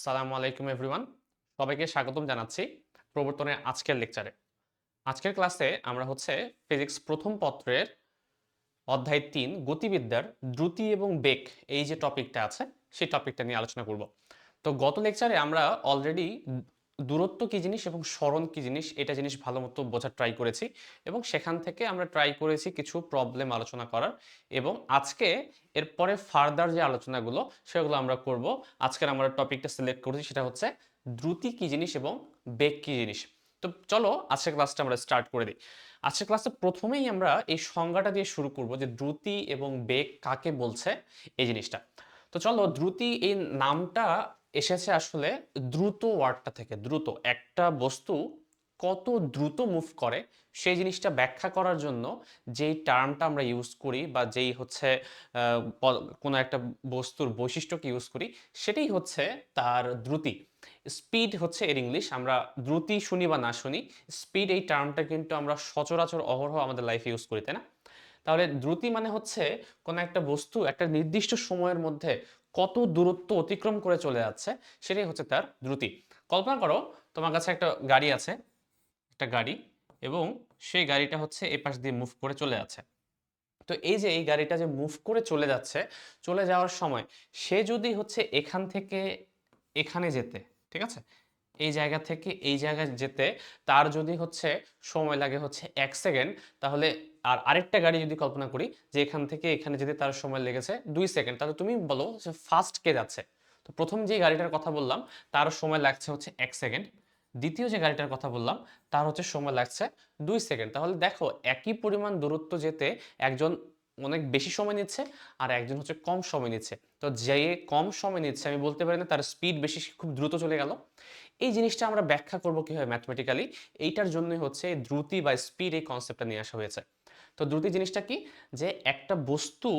আসসালামু আলাইকুম এভরিওয়ান। সবাইকে স্বাগতম জানাচ্ছি প্রবর্তনের আজকের লেকচারে। আজকের ক্লাসে আমরা ফিজিক্স প্রথম পত্রের অধ্যায় ৩ গতিবিদ্যার দ্রুতি এবং বেগ এই যে টপিকটা আছে সেই টপিকটা নিয়ে আলোচনা করব। তো গত লেকচারে আমরা অলরেডি দূরত্ব কি জিনিস এবং সরণ কি জিনিস এটা জিনিস ভালো মতো বোঝার ট্রাই করেছি এবং সেখান থেকে আমরা ট্রাই করেছি কিছু প্রবলেম আলোচনা করার এবং আজকে এরপরে ফার্দার যে আলোচনাগুলো সেগুলো আমরা করব। আজকের আমরা টপিকটা সিলেক্ট করেছি সেটা হচ্ছে দ্রুতি কি জিনিস এবং বেগ কি জিনিস। তো চলো আজকের ক্লাসটা আমরা স্টার্ট করে দিই। আজকের ক্লাসে প্রথমেই আমরা এই সংজ্ঞাটা দিয়ে শুরু করব যে দ্রুতি এবং বেগ কাকে বলছে এই জিনিসটা। তো চলো, দ্রুতি এই নামটা এসেছে আসলে দ্রুত ওয়ার্ডটা থেকে। দ্রুত একটা বস্তু কত দ্রুত মুভ করে সেই জিনিসটা ব্যাখ্যা করার জন্য যেই টার্মটা আমরা ইউজ করি বা যেই কোনো একটা বস্তুর বৈশিষ্ট্যকে ইউজ করি সেটাই হচ্ছে তার দ্রুতি। স্পিড হচ্ছে এর ইংলিশ। আমরা দ্রুতি শুনি বা না শুনি, স্পিড এই টার্মটা কিন্তু আমরা সচরাচর অহরহ আমাদের লাইফে ইউজ করি, তাই না? তাহলে দ্রুতি মানে হচ্ছে কোনো একটা বস্তু একটা নির্দিষ্ট সময়ের মধ্যে কত দূরত্ব অতিক্রম করে চলে যাচ্ছে সেটাই হচ্ছে তার দ্রুতি। কল্পনা করো তোমার কাছে একটা গাড়ি আছে, একটা গাড়ি, এবং সেই গাড়িটা এ পাশ দিয়ে মুভ করে চলে যাচ্ছে। তো এই যে এই গাড়িটা যে মুভ করে চলে যাচ্ছে, চলে যাওয়ার সময় সে যদি এখান থেকে এখানে যেতে, ঠিক আছে, এই জায়গা থেকে এই জায়গায় যেতে তার যদি সময় লাগে 1 সেকেন্ড, তাহলে আর আরেকটা গাড়ি যদি কল্পনা করি যে এখান থেকে এখানে যেতে তার সময় লেগেছে 2 সেকেন্ড, তাহলে তুমি বলো যে ফার্স্ট কে যাচ্ছে। তো প্রথম যে গাড়িটার কথা বললাম তার সময় লাগছে 1 সেকেন্ড, দ্বিতীয় যে গাড়িটার কথা বললাম তার সময় লাগছে 2 সেকেন্ড। তাহলে দেখো একই পরিমাণ দূরত্ব যেতে একজন অনেক বেশি সময় নিচ্ছে আর একজন কম সময় নিচ্ছে। তো যে কম সময় নিচ্ছে আমি বলতে পারি না তার স্পিড বেশি, সে খুব দ্রুত চলে গেল। এই জিনিসটা আমরা ব্যাখ্যা করব কিভাবে ম্যাথমেটিক্যালি, এইটার জন্যই দ্রুতি বা স্পিড এই কনসেপ্টটা নিয়ে আসা হয়েছে। তো দ্রুতি জিনিসটা কি, যে একটা বস্তু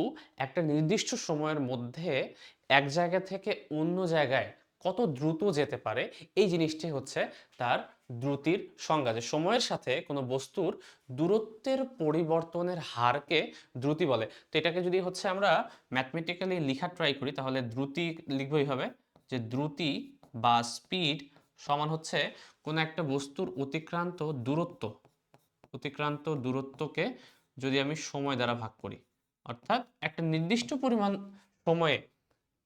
একটা নির্দিষ্ট সময়ের মধ্যে এক জায়গা থেকে অন্য জায়গায় কত দ্রুত যেতে পারে এই জিনিসটি তার দ্রুতির সংজ্ঞা। যে সময়ের সাথে কোনো বস্তুর দূরত্বের পরিবর্তনের হারকে দ্রুতি বলে। তো এটাকে যদি আমরা ম্যাথমেটিক্যালি লিখা ট্রাই করি তাহলে দ্রুতি লিখবো এইভাবে, যে দ্রুতি বা স্পিড সমান কোনো একটা বস্তুর অতিক্রান্ত দূরত্বকে যদি আমি সময় দ্বারা ভাগ করি, অর্থাৎ একটা নির্দিষ্ট পরিমাণ সময়ে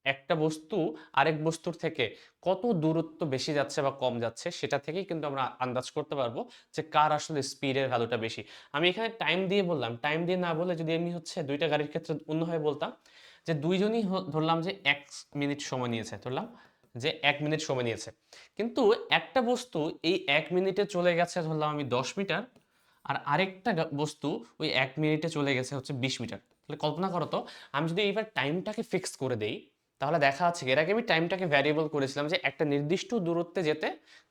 একটা বস্তু আরেক বস্তুর থেকে কত দূরত্ব বেশি যাচ্ছে বা কম যাচ্ছে সেটা থেকেই কিন্তু আমরা আন্দাজ করতে পারবো যে কার আসলে স্পিডের ভ্যালুটা বেশি। আমি এখানে টাইম দিয়ে বললাম, টাইম দিয়ে না বলে যদি আমি দুইটা গাড়ির ক্ষেত্রে অন্যভাবে বলতাম যে দুইজনই ধরলাম যে 1 মিনিট সময় নিয়েছে, ধরলাম যে 1 মিনিট সময় নিয়েছে, কিন্তু একটা বস্তু এই 1 মিনিটে চলে গেছে ধরলাম আমি 10 মিটার, আর আরেকটা বস্তু ওই 1 মিনিটে চলে গেছে 20 মিটার। তাহলে কল্পনা করো তো, আমি যদি এইবার টাইমটাকে ফিক্স করে দেই তাহলে দেখা যাচ্ছে এর আগে আমি টাইমটাকে ভ্যারিয়েবল করেছিলাম যে একটা নির্দিষ্ট দূরত্বে যেতে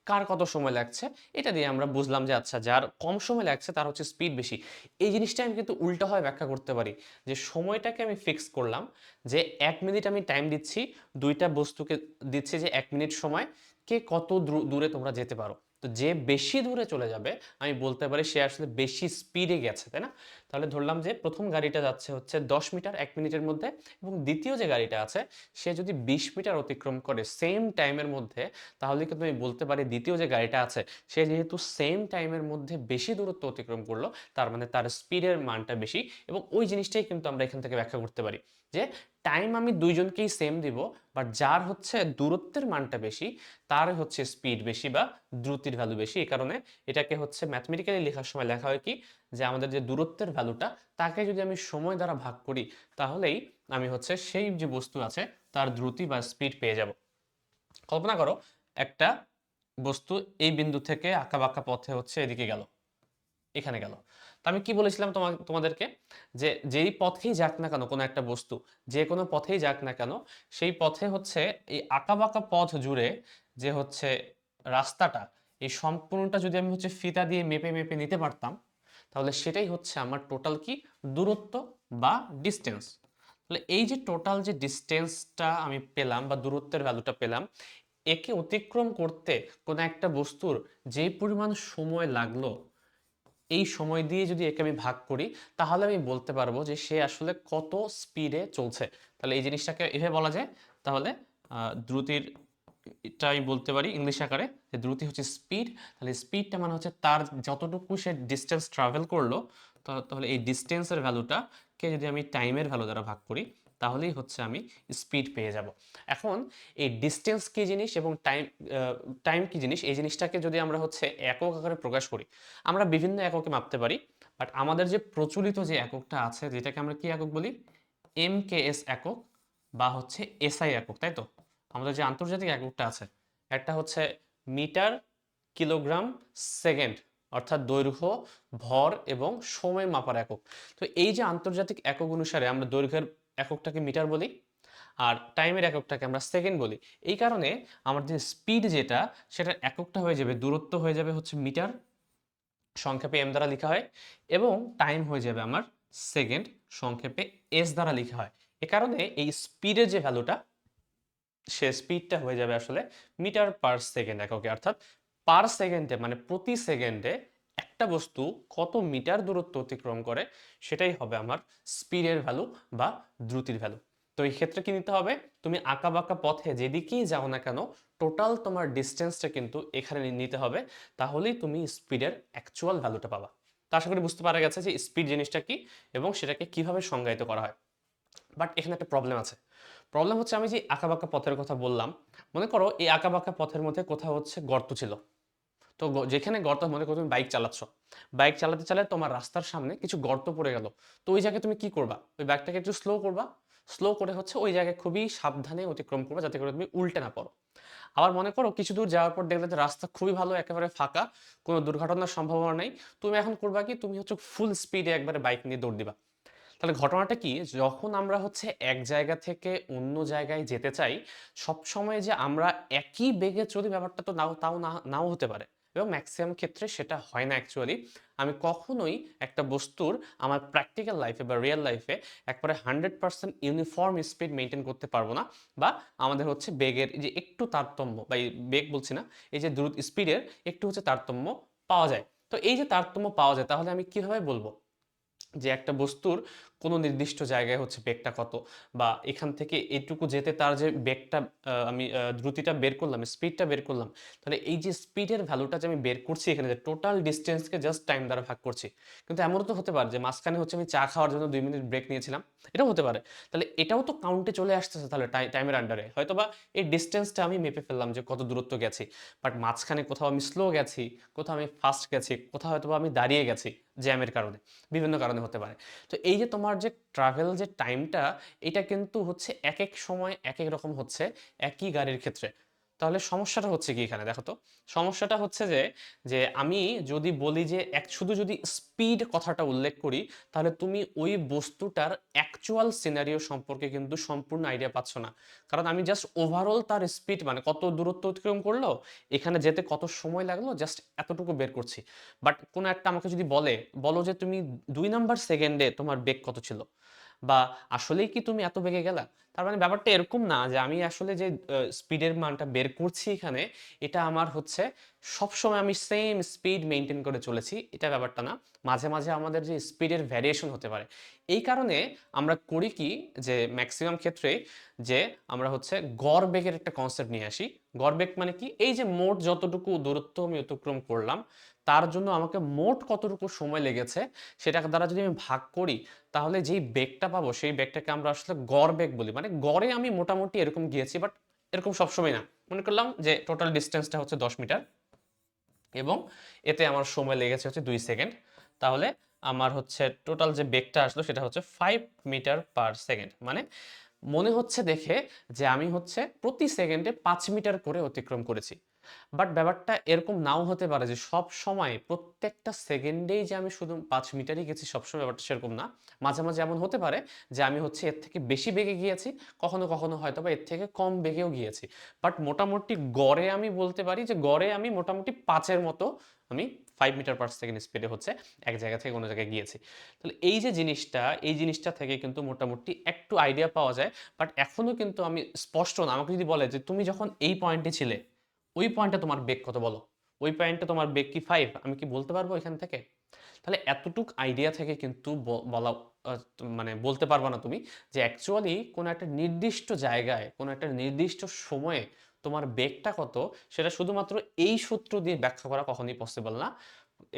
কার কত সময় লাগছে, এটা দিয়ে আমরা বুঝলাম যে আচ্ছা যার কম সময় লাগছে তার স্পিড বেশি। এই জিনিসটা আমি কিন্তু উল্টা হয় ব্যাখ্যা করতে পারি, যে সময়টাকে আমি ফিক্স করলাম যে 1 মিনিট আমি টাইম দিচ্ছি, দুইটা বস্তুকে দিচ্ছি যে 1 মিনিট সময়, কে কত দূরে তোমরা যেতে পারো। তো যে বেশি দূরে চলে যাবে আমি বলতে পারি সে আসলে বেশি স্পিডে গেছে, তাই না? তাহলে ধরলাম যে প্রথম গাড়িটা যাচ্ছে 10 মিটার 1 মিনিটের মধ্যে, এবং দ্বিতীয় যে গাড়িটা আছে সে যদি 20 মিটার অতিক্রম করে সেম টাইমের মধ্যে, তাহলে কিন্তু আমি বলতে পারি দ্বিতীয় যে গাড়িটা আছে সে যেহেতু সেম টাইমের মধ্যে বেশি দূরত্ব অতিক্রম করলো তার মানে তার স্পিডের মানটা বেশি। এবং ওই জিনিসটাই কিন্তু আমরা এখান থেকে ব্যাখ্যা করতে পারি যে টাইম আমি দুইজনকেই সেম দিব, বাট যার দূরত্বের মানটা বেশি তার স্পিড বেশি বা দ্রুতির ভ্যালু বেশি। এই কারণে এটাকে ম্যাথমেটিক্যালি লেখার সময় লেখা হয় কি, যে আমাদের যে দূরত্বের ভ্যালুটা তাকে যদি আমি সময় দ্বারা ভাগ করি তাহলেই আমি সেই যে বস্তু আছে তার দ্রুতি বা স্পিড পেয়ে যাব। কল্পনা করো একটা বস্তু এই বিন্দু থেকে আঁকা বাঁকা পথে এদিকে গেল, এখানে গেল। তো আমি কি বলেছিলাম তোমাদেরকে, যে যেই পথেই যাক না কেন কোনো একটা বস্তু, যে কোনো পথেই যাক না কেন সেই পথে এই আঁকা বাঁকা পথ জুড়ে যে রাস্তাটা, এই সম্পূর্ণটা যদি আমি ফিতা দিয়ে মেপে মেপে নিতে পারতাম তাহলে সেটাই আমার টোটাল কি দূরত্ব বা ডিস্টেন্স। তাহলে এই যে টোটাল যে ডিস্টেন্সটা আমি পেলাম বা দূরত্বের ভ্যালুটা পেলাম, একে অতিক্রম করতে কোনো একটা বস্তুর যে পরিমাণ সময় লাগলো এই সময় দিয়ে যদি একে আমি ভাগ করি তাহলে আমি বলতে পারবো যে সে আসলে কত স্পিডে চলছে। তাহলে এই জিনিসটাকে এভাবে বলা যায়। তাহলে দ্রুতির এটা আমি বলতে পারি ইংলিশ আকারে যে দ্রুতি হচ্ছে স্পিড। তাহলে স্পিডটা মানে হচ্ছে তার যতটুকু সে ডিস্টেন্স ট্রাভেল করলো, তাহলে এই ডিস্টেন্সের ভ্যালুটাকে যদি আমি টাইমের ভ্যালু দ্বারা ভাগ করি, তাহলেই হচ্ছে আমি স্পিড পেয়ে যাব। এখন এই ডিস্টেন্স কি জিনিস এবং টাইম কি জিনিস, এই জিনিসটাকে যদি আমরা হচ্ছে একক আকারে প্রকাশ করি, আমরা বিভিন্ন এককে মাপতে পারি। বাট আমাদের যে প্রচলিত যে এককটা আছে, যেটাকে আমরা কি একক বলি, এমকেএস একক বা হচ্ছে এসআই একক, তাই তো? আমাদের যে আন্তর্জাতিক এককটা আছে, একটা হচ্ছে মিটার, কিলোগ্রাম, সেকেন্ড, অর্থাৎ দৈর্ঘ্য, ভর এবং সময় মাপার একক। তো এই যে আন্তর্জাতিক একক অনুসারে আমরা দৈর্ঘ্যের এককটাকে মিটার বলি, আর টাইমের এককটাকে আমরা সেকেন্ড বলি। এই কারণে আমার যে স্পিড যেটা, সেটার এককটা হয়ে যাবে, দূরত্ব হয়ে যাবে হচ্ছে মিটার, সংক্ষেপে এম দ্বারা লেখা হয়, এবং টাইম হয়ে যাবে আমার সেকেন্ড, সংক্ষেপে এস দ্বারা লেখা হয়। এ কারণে এই স্পিডের যে ভ্যালুটা, সে স্পিডটা হয়ে যাবে আসলে মিটার পার সেকেন্ড এককে, অর্থাৎ পার সেকেন্ডে মানে প্রতি সেকেন্ডে একটা বস্তু কত মিটার দূরত্ব অতিক্রম করে, সেটাই হবে আমার স্পিডের ভ্যালু বা দ্রুতির ভ্যালু। তো এই ক্ষেত্রে কি নিতে হবে, তুমি আঁকা বাঁকা পথে যেদিকেই যাও না কেন, টোটাল তোমার ডিস্টেন্সটা কিন্তু এখানে নিতে হবে, তাহলেই তুমি স্পিডের অ্যাকচুয়াল ভ্যালুটা পাবা। তো আশা করি বুঝতে পারা গেছে যে স্পিড জিনিসটা কি এবং সেটাকে কিভাবে সংজ্ঞায়িত করা হয়। বাট এখানে একটা প্রবলেম আছে। প্রবলেম হচ্ছে, আমি যে আঁকাবাঁকা পথের কথা বললাম, মনে করো এই আঁকাবাঁকা পথের মধ্যে কোথাও হচ্ছে গর্ত ছিল। তো যেখানে গর্ত, মনে করো তুমি বাইক চালাচ্ছ, বাইক চালাতে চালাতে তোমার রাস্তার সামনে কিছু গর্ত পড়ে গেল। তো ওই জায়গায় তুমি কি করবা, ওই বাইকটাকে একটু স্লো করবা, স্লো করে হচ্ছে ওই জায়গায় খুবই সাবধানে অতিক্রম করবা, যাতে করে তুমি উল্টে না পড়ো। আবার মনে করো কিছু দূর যাওয়ার পর দেখলে যে রাস্তা খুবই ভালো, একেবারে ফাঁকা, কোনো দুর্ঘটনার সম্ভাবনা নেই, তুমি এখন করবা কি, তুমি হচ্ছে ফুল স্পিডে একবারে বাইক নিয়ে দৌড় দিবা। তাহলে ঘটনাটা কি, যখন আমরা হচ্ছে এক জায়গা থেকে অন্য জায়গায় যেতে চাই, সব সময় যে আমরা একই বেগে চলি, ব্যাপারটা তো নাও হতে পারে, এবং ম্যাক্সিমাম ক্ষেত্রে সেটা হয় না অ্যাকচুয়ালি। আমি কখনোই একটা বস্তুর আমার প্র্যাকটিক্যাল লাইফে বা রিয়েল লাইফে একবারে 100% ইউনিফর্ম স্পিড মেনটেন করতে পারবো না, বা আমাদের হচ্ছে বেগের যে একটু তারতম্য, বা এই বেগ বলছি না, এই যে দ্রুত স্পিডের একটু হচ্ছে তারতম্য পাওয়া যায়। তো এই যে তারতম্য পাওয়া যায়, তাহলে আমি কিভাবে বলবো যে একটা বস্তুর কোনো নির্দিষ্ট জায়গায় হচ্ছে বেগটা কত, বা এখান থেকে এইটুকু যেতে তার যে বেগটা, আমি দ্রুতিটা বের করলাম, স্পিডটা বের করলাম, তাহলে এই যে স্পিডের ভ্যালুটা যে আমি বের করছি এখানে, যে টোটাল ডিস্টেন্সকে জাস্ট টাইম দ্বারা ভাগ করছি। কিন্তু এমনও তো হতে পারে যে মাঝখানে হচ্ছে আমি চা খাওয়ার জন্য 2 মিনিট ব্রেক নিয়েছিলাম, এটাও হতে পারে। তাহলে এটাও তো কাউন্টে চলে আসতেছে, তাহলে টাইমের আন্ডারে হয়তো বা এই ডিস্টেন্সটা আমি মেপে ফেললাম যে কত দূরত্ব গেছি, বাট মাঝখানে কোথাও আমি স্লো গেছি, কোথাও আমি ফাস্ট গেছি, কোথাও হয়তো বা আমি দাঁড়িয়ে গেছি জ্যামের কারণে, বিভিন্ন কারণে হতে পারে। তো এই যে তোমার যে ট্রাভেল যে টাইমটা, এটা কিন্তু হচ্ছে এক এক সময় এক এক রকম হচ্ছে একই গাড়ির ক্ষেত্রে। তাহলে সমস্যাটা হচ্ছে কি এখানে, দেখো তো। সমস্যাটা হচ্ছে যে যে আমি যদি বলি যে শুধু যদি স্পিড কথাটা উল্লেখ করি, তাহলে তুমি ওই বস্তুটার অ্যাকচুয়াল সিনারিও সম্পর্কে কিন্তু সম্পূর্ণ আইডিয়া পাচ্ছ না। কারণ আমি জাস্ট ওভারঅল তার স্পিড, মানে কত দূরত্ব অতিক্রম করলো, এখানে যেতে কত সময় লাগলো, জাস্ট এতটুকু বের করছি। বাট কোনো একটা আমাকে যদি বলো যে তুমি 2 নাম্বার সেকেন্ডে তোমার বেগ কত ছিল, বা আসলেই কি তুমি এত বেগে গেলা, তার মানে ব্যাপারটা এরকম না যে আমি আসলে যে স্পিডের মানটা বের করছি এখানে, এটা আমার হচ্ছে সবসময় আমি সেম স্পিড মেনটেন করে চলেছি, এটা ব্যাপারটা না। মাঝে মাঝে আমাদের যে স্পিডের ভ্যারিয়েশন হতে পারে। এই কারণে আমরা করি কি, যে ম্যাক্সিমাম ক্ষেত্রে যে আমরা হচ্ছে গড় বেগের একটা কনসেপ্ট নিয়ে আসি। গড় বেগ মানে কি, এই যে মোট যতটুকু দূরত্ব আমি অতিক্রম করলাম, তার জন্য আমাকে মোট কতটুকু সময় লেগেছে, সেটা দ্বারা যদি আমি ভাগ করি, তাহলে যেই বেগটা পাবো সেই বেগটাকে আমরা আসলে গড় বেগ বলি। মানে গড়ে আমি মোটামুটি এরকম গিয়েছি, বাট এরকম সবসময় না। মনে করলাম যে টোটাল ডিস্টেন্সটা হচ্ছে 10 মিটার, এবং এতে আমার সময় লেগেছে হচ্ছে 2 সেকেন্ড। তাহলে আমার হচ্ছে টোটাল যে বেগটা আসলো সেটা হচ্ছে 5 মিটার পার সেকেন্ড। মানে মনে হচ্ছে দেখে যে আমি হচ্ছে প্রতি সেকেন্ডে 5 মিটার করে অতিক্রম করেছি। বাট ব্যাপারটা এরকম নাও হতে পারে যে সব সময় প্রত্যেকটা সেকেন্ডেই যে আমি শুধু 5 মিটারই গেছি, সবসময় ব্যাপারটা সেরকম না। মাঝে মাঝে এমন হতে পারে যে আমি হচ্ছে এর থেকে বেশি বেগে গিয়েছি, কখনো কখনো হয়তো বা এর থেকে কম বেগেও গিয়েছি। বাট মোটামুটি গড়ে আমি বলতে পারি যে গড়ে আমি মোটামুটি 5-এর মতো আমি 5 মিটার পার সেকেন্ড স্পিডে হচ্ছে এক জায়গা থেকে অন্য জায়গায় গিয়েছি। তাহলে এই যে জিনিসটা, এই জিনিসটা থেকে কিন্তু মোটামুটি একটু আইডিয়া পাওয়া যায়। বাট এখনো কিন্তু আমি স্পষ্ট না। আমাকে যদি বলে যে তুমি যখন এই পয়েন্টে ছিলে, ওই পয়েন্টে তোমার বেগ কত বলো, ওই পয়েন্টে তোমার বেগ কি 5, আমি কি বলতে পারবো এখান থেকে? তাহলে এতটুক আইডিয়া থেকে কিন্তু বলা, মানে বলতে পারবা না তুমি যে অ্যাকচুয়ালি কোনো একটা নির্দিষ্ট জায়গায় কোনো একটা নির্দিষ্ট সময়ে তোমার বেগটা কত সেটা শুধুমাত্র এই সূত্র দিয়ে ব্যাখ্যা করা কখনোই পসিবল না।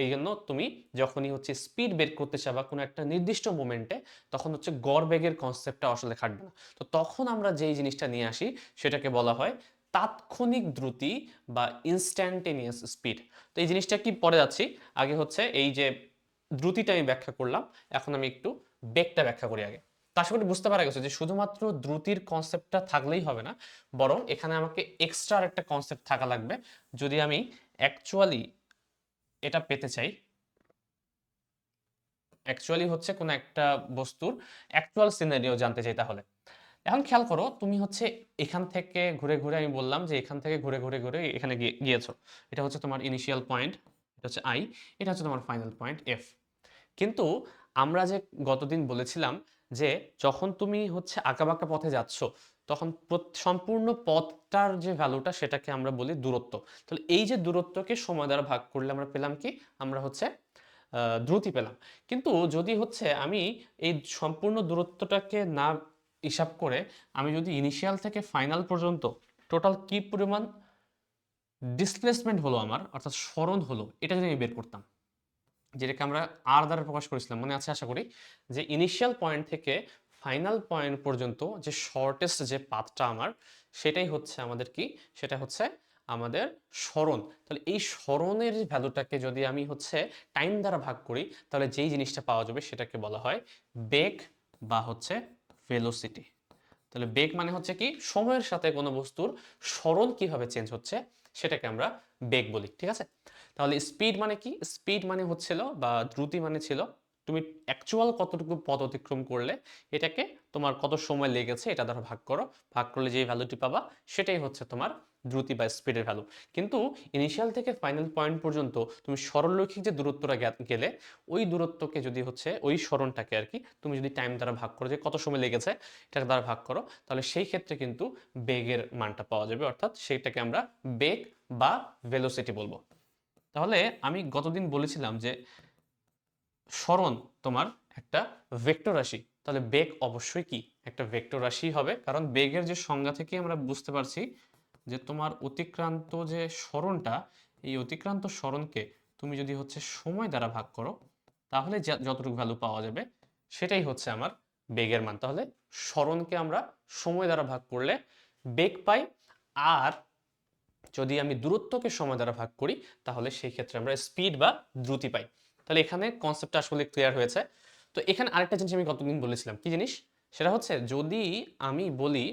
এই জন্য তুমি যখনই হচ্ছে স্পিড বের করতে চাবা কোনো একটা নির্দিষ্ট মোমেন্টে, তখন হচ্ছে গড় বেগের কনসেপ্টটা আসলে খাটবে না। তো তখন আমরা যেই জিনিসটা নিয়ে আসি সেটাকে বলা হয় তাৎক্ষণিক দ্রুতি বা ইনস্ট্যান্টেনিয়াস স্পিড। তো এই জিনিসটা কি পরে যাচ্ছি, আগে হচ্ছে এই যে দ্রুতিটা আমি ব্যাখ্যা করলাম, এখন আমি একটু বেগটা ব্যাখ্যা করি আগে। তো আশা করি বুঝতে পারা গেছে যে শুধুমাত্র দ্রুতির কনসেপ্টটা থাকলেই হবে না, বরং এখানে আমাকে এক্সট্রা একটা কনসেপ্ট থাকা লাগবে যদি আমি অ্যাকচুয়ালি এটা পেতে চাই। অ্যাকচুয়ালি হচ্ছে কোনো একটা বস্তুর অ্যাকচুয়াল সিনারিও জানতে চাই। তাহলে এখন খেয়াল করো, তুমি হচ্ছে এখান থেকে ঘুরে ঘুরে, আমি বললাম যে এখান থেকে ঘুরে ঘুরে ঘুরে এখানে গিয়েছো। এটা হচ্ছে তোমার ইনিশিয়াল পয়েন্ট, এটা হচ্ছে আই, এটা হচ্ছে তোমার ফাইনাল পয়েন্ট এফ। কিন্তু আমরা যে গতদিন বলেছিলাম যে যখন তুমি হচ্ছে আঁকাবাঁকা পথে যাচ্ছ, তখন সম্পূর্ণ পথটার যে ভ্যালুটা সেটাকে আমরা বলি দূরত্ব। তাহলে এই যে দূরত্বকে সময় দ্বারা ভাগ করলে আমরা পেলাম কি, আমরা হচ্ছে দ্রুতি পেলাম। কিন্তু যদি হচ্ছে আমি এই সম্পূর্ণ দূরত্বটাকে না হিসাব করে আমি যদি ইনিশিয়াল থেকে ফাইনাল পর্যন্ত টোটাল কি পরিমাণ ডিসপ্লেসমেন্ট হলো আমার, অর্থাৎ সরণ হলো, এটা যদি আমি বের করতাম, যেটাকে আমরা আর দ্বারা প্রকাশ করেছিলাম, মনে আছে আশা করি, যে ইনিশিয়াল পয়েন্ট থেকে ফাইনাল পয়েন্ট পর্যন্ত যে শর্টেস্ট যে পাথটা আমার, সেটাই হচ্ছে আমাদের কি, সেটা হচ্ছে আমাদের সরণ। তাহলে এই সরণের ভ্যালুটাকে যদি আমি হচ্ছে টাইম দ্বারা ভাগ করি, তাহলে যেই জিনিসটা পাওয়া যাবে সেটাকে বলা হয় বেগ বা হচ্ছে ভেলোসিটি। তাহলে বেগ মানে হচ্ছে কি, সময়ের সাথে কোনো বস্তুর সরণ কিভাবে চেঞ্জ হচ্ছে সেটাকে আমরা বেগ বলি, ঠিক আছে। তাহলে স্পিড মানে কি, স্পিড মানে হচ্ছিল বা দ্রুতি মানে ছিল তুমি অ্যাকচুয়াল কতটুকু পথ অতিক্রম করলে এটাকে তোমার কত সময় লেগেছে এটা দ্বারা ভাগ করো, ভাগ করলে যে ভ্যালুটি পাবা সেটাই হচ্ছে তোমার দ্রুতি বা স্পিডের ভ্যালু। কিন্তু ইনিশিয়াল থেকে ফাইনাল পয়েন্ট পর্যন্ত তুমি সরলরৈখিক যে দূরত্বটা গেলে, ওই দূরত্বকে যদি হচ্ছে ওই সরণটাকে আর কি তুমি যদি টাইম দ্বারা ভাগ করো, যে কত সময় লেগেছে এটা দ্বারা ভাগ করো, তাহলে সেই ক্ষেত্রে কিন্তু বেগের মানটা পাওয়া যাবে, অর্থাৎ সেটাকে আমরা বেগ বা ভেলোসিটি বলবো। তাহলে আমি গতদিন বলেছিলাম যে সরণ তোমার একটা ভেক্টর রাশি, তাহলে বেগ অবশ্যই কি একটা ভেক্টর রাশি হবে, কারণ বেগের যে সংজ্ঞা থেকে আমরা বুঝতে পারছি যে তোমার অতিক্রান্ত যে সরণটা, এই অতিক্রান্ত সরণকে তুমি যদি হচ্ছে সময় দ্বারা ভাগ করো, তাহলে যতটুকু ভ্যালু পাওয়া যাবে সেটাই হচ্ছে আমার বেগের মান। তাহলে সরণকে আমরা সময় দ্বারা ভাগ করলে বেগ পাই, আর যদি আমি দূরত্বকে সময় দ্বারা ভাগ করি তাহলে সেই ক্ষেত্রে আমরা স্পিড বা দ্রুতি পাই। তাহলে এখানে কনসেপ্টটা আসলে ক্লিয়ার হয়েছে। তো এখানে আরেকটা জিনিস আমি গতদিন বলেছিলাম, কি জিনিস, সেটা হচ্ছে যদি আমি বলি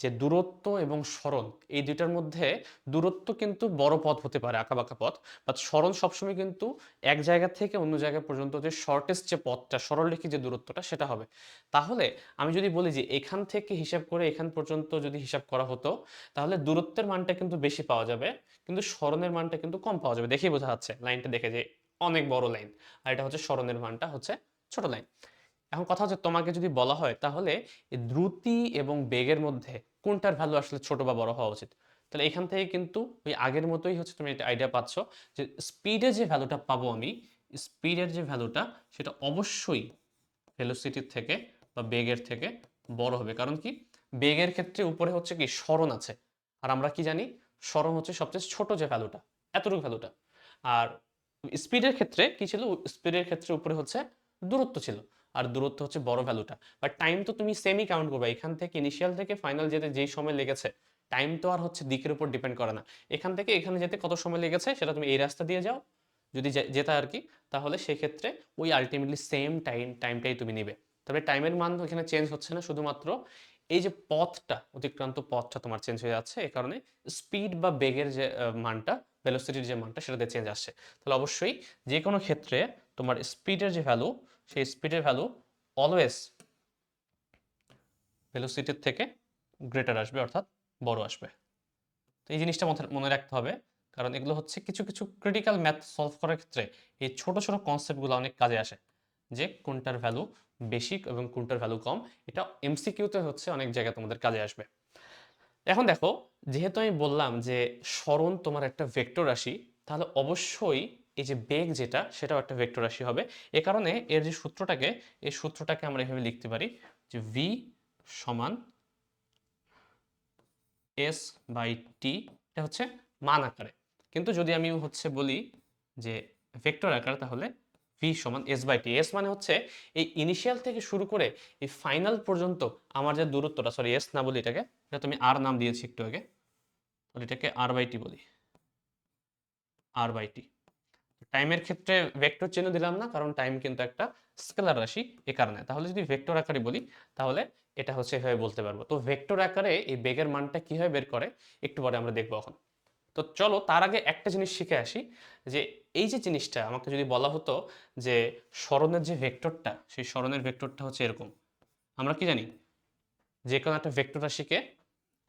যে দূরত্ব এবং সরণ এই দুইটার মধ্যে দূরত্ব কিন্তু বড় পথ হতে পারে, আঁকাবাঁকা পথ, বাট সরণ সবসময় কিন্তু এক জায়গা থেকে অন্য জায়গা পর্যন্ত যে শর্টেস্ট যে পথটা, সরলরেখী যে দূরত্বটা সেটা হবে। তাহলে আমি যদি বলি যে এখান থেকে হিসাব করে এখান পর্যন্ত যদি হিসাব করা হতো, তাহলে দূরত্বের মানটা কিন্তু বেশি পাওয়া যাবে, কিন্তু সরণের মানটা কিন্তু কম পাওয়া যাবে। দেখেই বোঝা যাচ্ছে লাইনটা দেখে যে অনেক বড় লাইন, আর এটা হচ্ছে সরণের মানটা হচ্ছে ছোট লাইন। এখন কথা হচ্ছে, তোমাকে যদি বলা হয় তাহলে এই দ্রুতি এবং বেগের মধ্যে কোনটার ভ্যালু আসলে ছোট বা বড় হওয়া উচিত, তাহলে এখান থেকে কিন্তু ওই আগের মতোই হচ্ছে তুমি একটা আইডিয়া পাচ্ছ যে স্পিডের যে ভ্যালুটা পাবো আমি, স্পিডের যে ভ্যালুটা সেটা অবশ্যই ভেলোসিটির থেকে বা বেগের থেকে বড় হবে। কারণ কি, বেগের ক্ষেত্রে উপরে হচ্ছে কি সরণ আছে, আর আমরা কি জানি সরণ হচ্ছে সবচেয়ে ছোট যে ভ্যালুটা, এতটুকু ভ্যালুটা। আর স্পিডের ক্ষেত্রে কি ছিল, স্পিডের ক্ষেত্রে উপরে হচ্ছে দূরত্ব ছিল, আর দূরত্ব হচ্ছে বড় ভ্যালুটা। বাট টাইম তো তুমি সেমই কাউন্ট করবে, এখান থেকে ইনিশিয়াল থেকে ফাইনাল যেতে যেই সময় লেগেছে, টাইম তো আর হচ্ছে দিকের উপর ডিপেন্ড করে না। এখান থেকে এখানে যেতে কত সময় লেগেছে সেটা তুমি এই রাস্তা দিয়ে যাও যদি যেতা আর কি, তাহলে সেক্ষেত্রে ওই আলটিমেটলি সেম টাইমটাই তুমি নিবে। তবে টাইমের মান এখানে চেঞ্জ হচ্ছে না, শুধুমাত্র এই যে পথটা, অতিক্রান্ত পথটা তোমার চেঞ্জ হয়ে যাচ্ছে, এই কারণে স্পিড বা বেগের যে মানটা, ভেলোসিটির যে মানটা সেটাতে চেঞ্জ আসছে। তাহলে অবশ্যই যে কোনো ক্ষেত্রে তোমার স্পিডের যে ভ্যালু, সেই স্পিডের ভ্যালু অলওয়েজ ভেলোসিটির থেকে গ্রেটার আসবে, অর্থাৎ বড় আসবে। তো এই জিনিসটা মনে রাখতে হবে, কারণ এগুলো হচ্ছে কিছু কিছু ক্রিটিক্যাল ম্যাথ সলভ করার ক্ষেত্রে এই ছোট ছোট কনসেপ্টগুলো অনেক কাজে আসে, যে কোনটার ভ্যালু বেশি এবং কোনটার ভ্যালু কম। এটা এমসিকিউতে হচ্ছে অনেক জায়গায় তোমাদের কাজে আসবে। এখন দেখো, যেহেতু আমি বললাম যে সরণ তোমার একটা ভেক্টর রাশি, তাহলে অবশ্যই এই যে বেগ যেটা সেটাও একটা ভেক্টর রাশি হবে। এ কারণে এর যে সূত্রটাকে, এই সূত্রটাকে আমরা এভাবে লিখতে পারি যে ভি সমান এস বাই টি, এটা হচ্ছে মান আকারে। কিন্তু যদি আমি হচ্ছে বলি যে ভেক্টর আকার, তাহলে ভি সমান এস বাই টি। এস মানে হচ্ছে এই ইনিশিয়াল থেকে শুরু করে এই ফাইনাল পর্যন্ত আমার যে দূরত্বটা, সরি এস না বলি এটাকে, এটা তুমি আর নাম দিয়েছি একটু আগে, তাহলে এটাকে আর বাই টি বলি, আর বাই টি। টাইমের ক্ষেত্রে ভেক্টর চিহ্ন দিলাম না, কারণ টাইম কিন্তু একটা স্কেলার রাশি, এ কারণে। তাহলে যদি ভেক্টর আকারে বলি, তাহলে এটা হচ্ছে এভাবে বলতে পারবো। তো ভেক্টর আকারে এই বেগের মানটা কিভাবে বের করে একটু পরে আমরা দেখবো এখন। তো চলো তার আগে একটা জিনিস শিখে আসি, যে এই যে জিনিসটা আমাকে যদি বলা হতো যে সরণের যে ভেক্টরটা, সেই সরণের ভেক্টরটা হচ্ছে এরকম। আমরা কি জানি, যে কোনো একটা ভেক্টর রাশিকে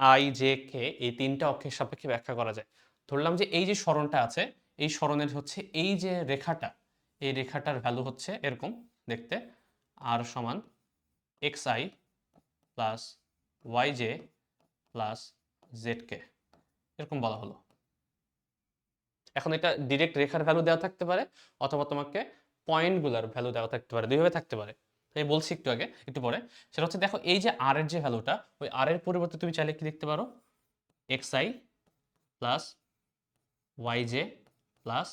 আই জে কে এই তিনটা অক্ষের সাপেক্ষে ব্যাখ্যা করা যায়। ধরলাম যে এই যে সরণটা আছে, এই সরণের হচ্ছে এই যে রেখাটা, এই রেখাটার ভ্যালু হচ্ছে এরকম দেখতে, আর সমান X I plus Y J plus Z K, এরকম বলা হলো। এখন এটা ডিরেক্ট রেখার ভ্যালু দেওয়া থাকতে পারে, অথবা তোমাকে পয়েন্টগুলোর ভ্যালু দেওয়া থাকতে পারে, দুইভাবে থাকতে পারে। আমি বলছি একটু আগে, একটু পরে। সেটা হচ্ছে দেখো এই যে আর এর যে ভ্যালুটা, ওই আর এর পরিবর্তে তুমি চাইলে কি লিখতে পারো, X I plus Y J plus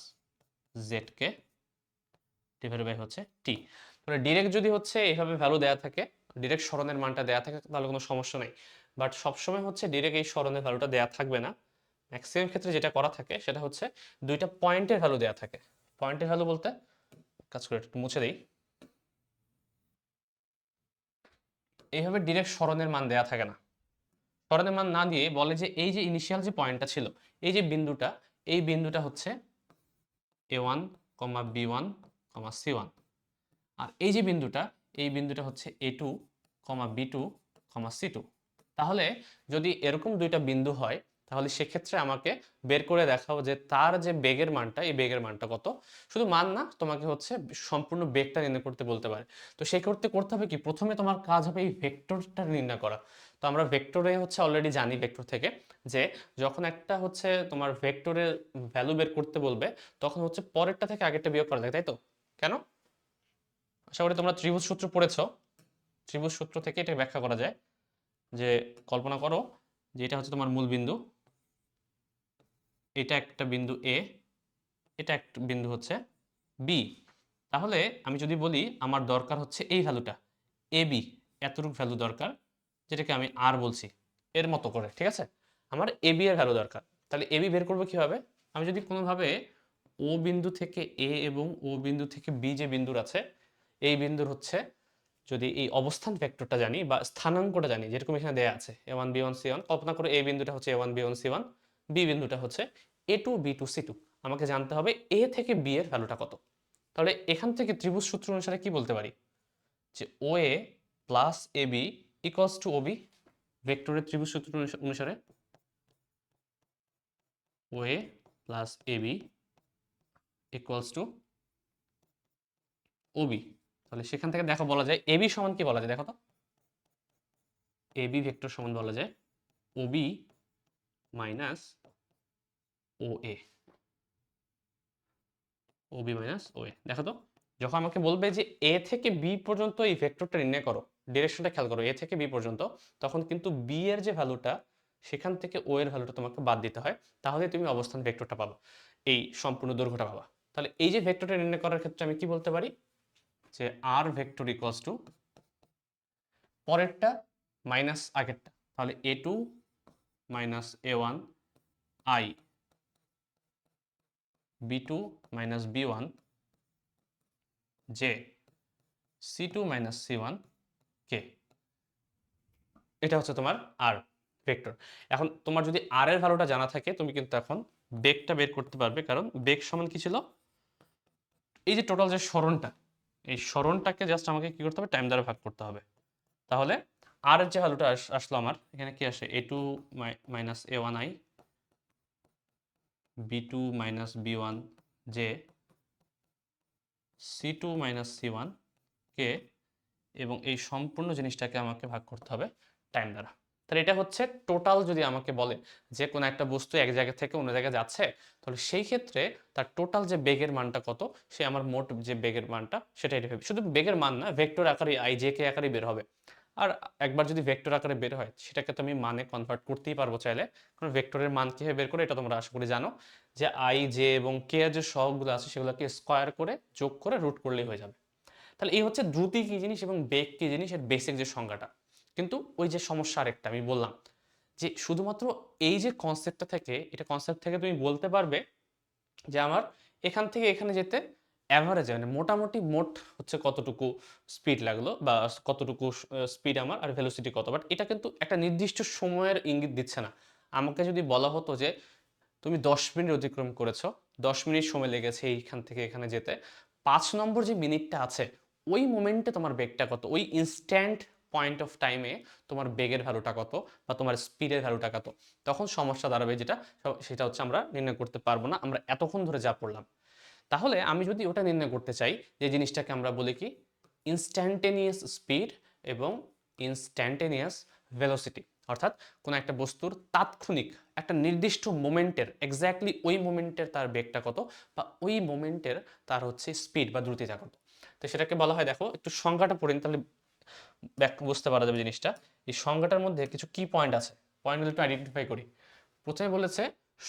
Z কে ডিভাইড বাই হচ্ছে টি। মানে ডিরেক্ট যদি হচ্ছে এইভাবে ভ্যালু দেওয়া থাকে, ডিরেক্ট সরণের মানটা দেওয়া থাকে, তাহলে কোনো সমস্যা নেই। বাট সবসময় হচ্ছে ডিরেক্ট এই সরণের ভ্যালুটা দেওয়া থাকবে না। ম্যাক্সিমাম ক্ষেত্রে যেটা করা থাকে সেটা হচ্ছে দুইটা পয়েন্টের ভ্যালু দেওয়া থাকে। পয়েন্টের ভ্যালু বলতে, কাজ করে একটু মুছে দেই, এইভাবে ডিরেক্ট সরণের মান দেওয়া থাকে না। সরণের মান না দিয়ে বলে যে এই যে ইনিশিয়াল যে পয়েন্টটা ছিল, এই যে বিন্দুটা, এই বিন্দুটা হচ্ছে a1, b1, c1। আর এই যে বিন্দুটা, এই বিন্দুটা হচ্ছে a2, b2, c2। তাহলে যদি এরকম দুইটা বিন্দু হয়, তাহলে সেক্ষেত্রে আমাকে বের করে দেখাও যে তার যে বেগের মানটা, এই বেগের মানটা কত। শুধু মান না, তোমাকে হচ্ছে সম্পূর্ণ বেগটা নির্ণয় করতে বলতে পারে। তো সেই করতে হবে কি, প্রথমে তোমার কাজ হবে এই ভেক্টরটা নির্ণয় করা। তো আমরা ভেক্টরে হচ্ছে অলরেডি জানি ভেক্টর থেকে, যে যখন একটা হচ্ছে তোমার ভেক্টরের ভ্যালু বের করতে বলবে, তখন হচ্ছে পরেরটা থেকে আগেরটা বিয়োগ করা যায়, তাই তো? কেন? আশা করি তোমরা ত্রিভুজ সূত্র পড়েছো। ত্রিভুজ সূত্র থেকে এটা ব্যাখ্যা করা যায়, যে কল্পনা করো যে এটা হচ্ছে তোমার মূল বিন্দু, এটা একটা বিন্দু এ, এটা একটা বিন্দু হচ্ছে বি। তাহলে আমি যদি বলি আমার দরকার হচ্ছে এই ভ্যালুটা এ বি, এতটুকু ভ্যালু দরকার, যেটাকে আমি আর বলছি, এর মতো করে, ঠিক আছে? আমার এ বি এর ভ্যালু দরকার। তাহলে এ বি বের করবো কিভাবে? আমি যদি কোনোভাবে ও বিন্দু থেকে এ এবং ও বিন্দু থেকে বি যে বিন্দুর আছে, এই বিন্দুর হচ্ছে যদি এই অবস্থান ভেক্টরটা জানি বা স্থানাঙ্কটা জানি, যেরকম এখানে দেয়া আছে a1 b1 c1, কল্পনা করে এই বিন্দুটা হচ্ছে a1 b1 c1, বি বিন্দুটা হচ্ছে a2 b2 c2। আমাকে জানতে হবে a থেকে b এর ভ্যালুটা কত। তাহলে এখান থেকে ত্রিভুজ সূত্র অনুসারে কি বলতে পারি, যে OA plus AB equals to OB। ভেক্টরের ত্রিভুজ সূত্র অনুসারে OA plus AB equals to OB। তাহলে সেখান থেকে দেখো বলা যায় AB সমান কি বলা যায়, দেখো তো, AB ভেক্টর সমান বলা যায় OB minus OA, OB minus OA। দেখো তো, যখন আমাকে বলবে যে A থেকে B পর্যন্ত এই ভেক্টরটা নির্ণয় করো, ডিরেকশনটা খেয়াল করো, A থেকে B পর্যন্ত, তখন কিন্তু B এর যে ভ্যালুটা, সেখান থেকে O এর ভ্যালুটা তোমাকে বাদ দিতে হয়, তাহলে তুমি অবস্থান ভেক্টরটা পাবা, এই সম্পূর্ণ দৈর্ঘ্যটা পাবা। তাহলে এই যে ভেক্টরটা নির্ণয় করার ক্ষেত্রে আমি কি বলতে পারি, যে আর ভেক্টর ইকুয়ালস টু পরেরটা মাইনাস আগেরটা, তাহলে A2 minus A1 I, B2 minus B1 J, C2 minus C1 কে। এটা হচ্ছে তোমার আর ভেক্টর। এখন তোমার যদি আর এর ভ্যালুটা জানা থাকে, তুমি কিন্তু এখন বেগটা বের করতে পারবে, কারণ বেগ সমান কি ছিল, এই যে টোটাল যে সরণটা, এই সরণটাকে জাস্ট আমাকে কি করতে হবে, টাইম দ্বারা ভাগ করতে হবে। তাহলে আর এর যে ভ্যালুটা আসলো আমার এখানে কি আসে, A2 minus A1I, B2 minus B1 J, C2 minus C1 কে, এবং এই সম্পূর্ণ জিনিসটাকে আমাকে ভাগ করতে হবে টাইম দ্বারা। তাহলে এটা হচ্ছে টোটাল। যদি আমাকে বলে যে কোনো একটা বস্তু এক জায়গা থেকে অন্য জায়গায় যাচ্ছে, তাহলে সেই ক্ষেত্রে তার টোটাল যে বেগের মানটা কত, সে আমার মোট যে বেগের মানটা সেটাই হবে। শুধু বেগের মান না, ভেক্টর আকারে আই জে কে আকারে বের হবে। আর একবার যদি ভেক্টর আকারে বের হয় সেটাকে তো আমি মানে কনভার্ট করতেই পারবো চাইলে, কারণ ভেক্টরের মান কীভাবে বের করে এটা তোমরা আশা করি জানো, যে আই জে এবং কে এর যে সহগগুলো আছে সেগুলোকে স্কোয়ার করে যোগ করে রুট করলেই হয়ে যাবে। তাহলে এই হচ্ছে দ্রুতি কী জিনিস এবং বেগ কী জিনিস এর বেসিক যে সংজ্ঞাটা। কিন্তু ওই যে সমস্যা আরেকটা আমি বললাম, যে শুধুমাত্র এই যে কনসেপ্টটা থেকে, এটা কনসেপ্ট থেকে তুমি বলতে পারবে যে আমার এখান থেকে এখানে যেতে অ্যাভারেজে মানে মোটামুটি মোট হচ্ছে কতটুকু স্পিড লাগলো বা কতটুকু স্পিড আমার আর ভেলোসিটি কত, বাট এটা কিন্তু একটা নির্দিষ্ট সময়ের ইঙ্গিত দিচ্ছে না। আমাকে যদি বলা হতো যে তুমি 10 মিনিট অতিক্রম করেছো, 10 মিনিট সময় লেগেছে এইখান থেকে এখানে যেতে, 5 নম্বর যে মিনিটটা আছে ওই মোমেন্টে তোমার বেগটা কত, ওই ইনস্ট্যান্ট পয়েন্ট অফ টাইমে তোমার বেগের ভ্যালুটা কত বা তোমার স্পিডের ভ্যালুটা কত, তখন সমস্যা দাঁড়াবে যেটা, সেটা হচ্ছে আমরা নির্ণয় করতে পারবো না আমরা এতক্ষণ ধরে যা পড়লাম। তাহলে আমি যদি ওটা নির্ণয় করতে চাই, যে জিনিসটাকে আমরা বলি কি ইনস্ট্যান্টেনিয়াস স্পিড এবং ইনস্ট্যান্টেনিয়াস ভেলোসিটি, অর্থাৎ কোনো একটা বস্তুর তাৎক্ষণিক একটা নির্দিষ্ট মোমেন্টের এক্স্যাক্টলি ওই মোমেন্টের তার বেগটা কত বা ওই মোমেন্টের তার হচ্ছে স্পিড বা দ্রুতিটা কত। তো সেটাকে বলা হয়, দেখো একটু সংজ্ঞাটা পড়েন তাহলে বুঝতে পারা যাবে জিনিসটা। এই সংজ্ঞাটার মধ্যে কিছু কি পয়েন্ট আছে, পয়েন্টগুলো একটু আইডেন্টিফাই করি। প্রথমে বলেছে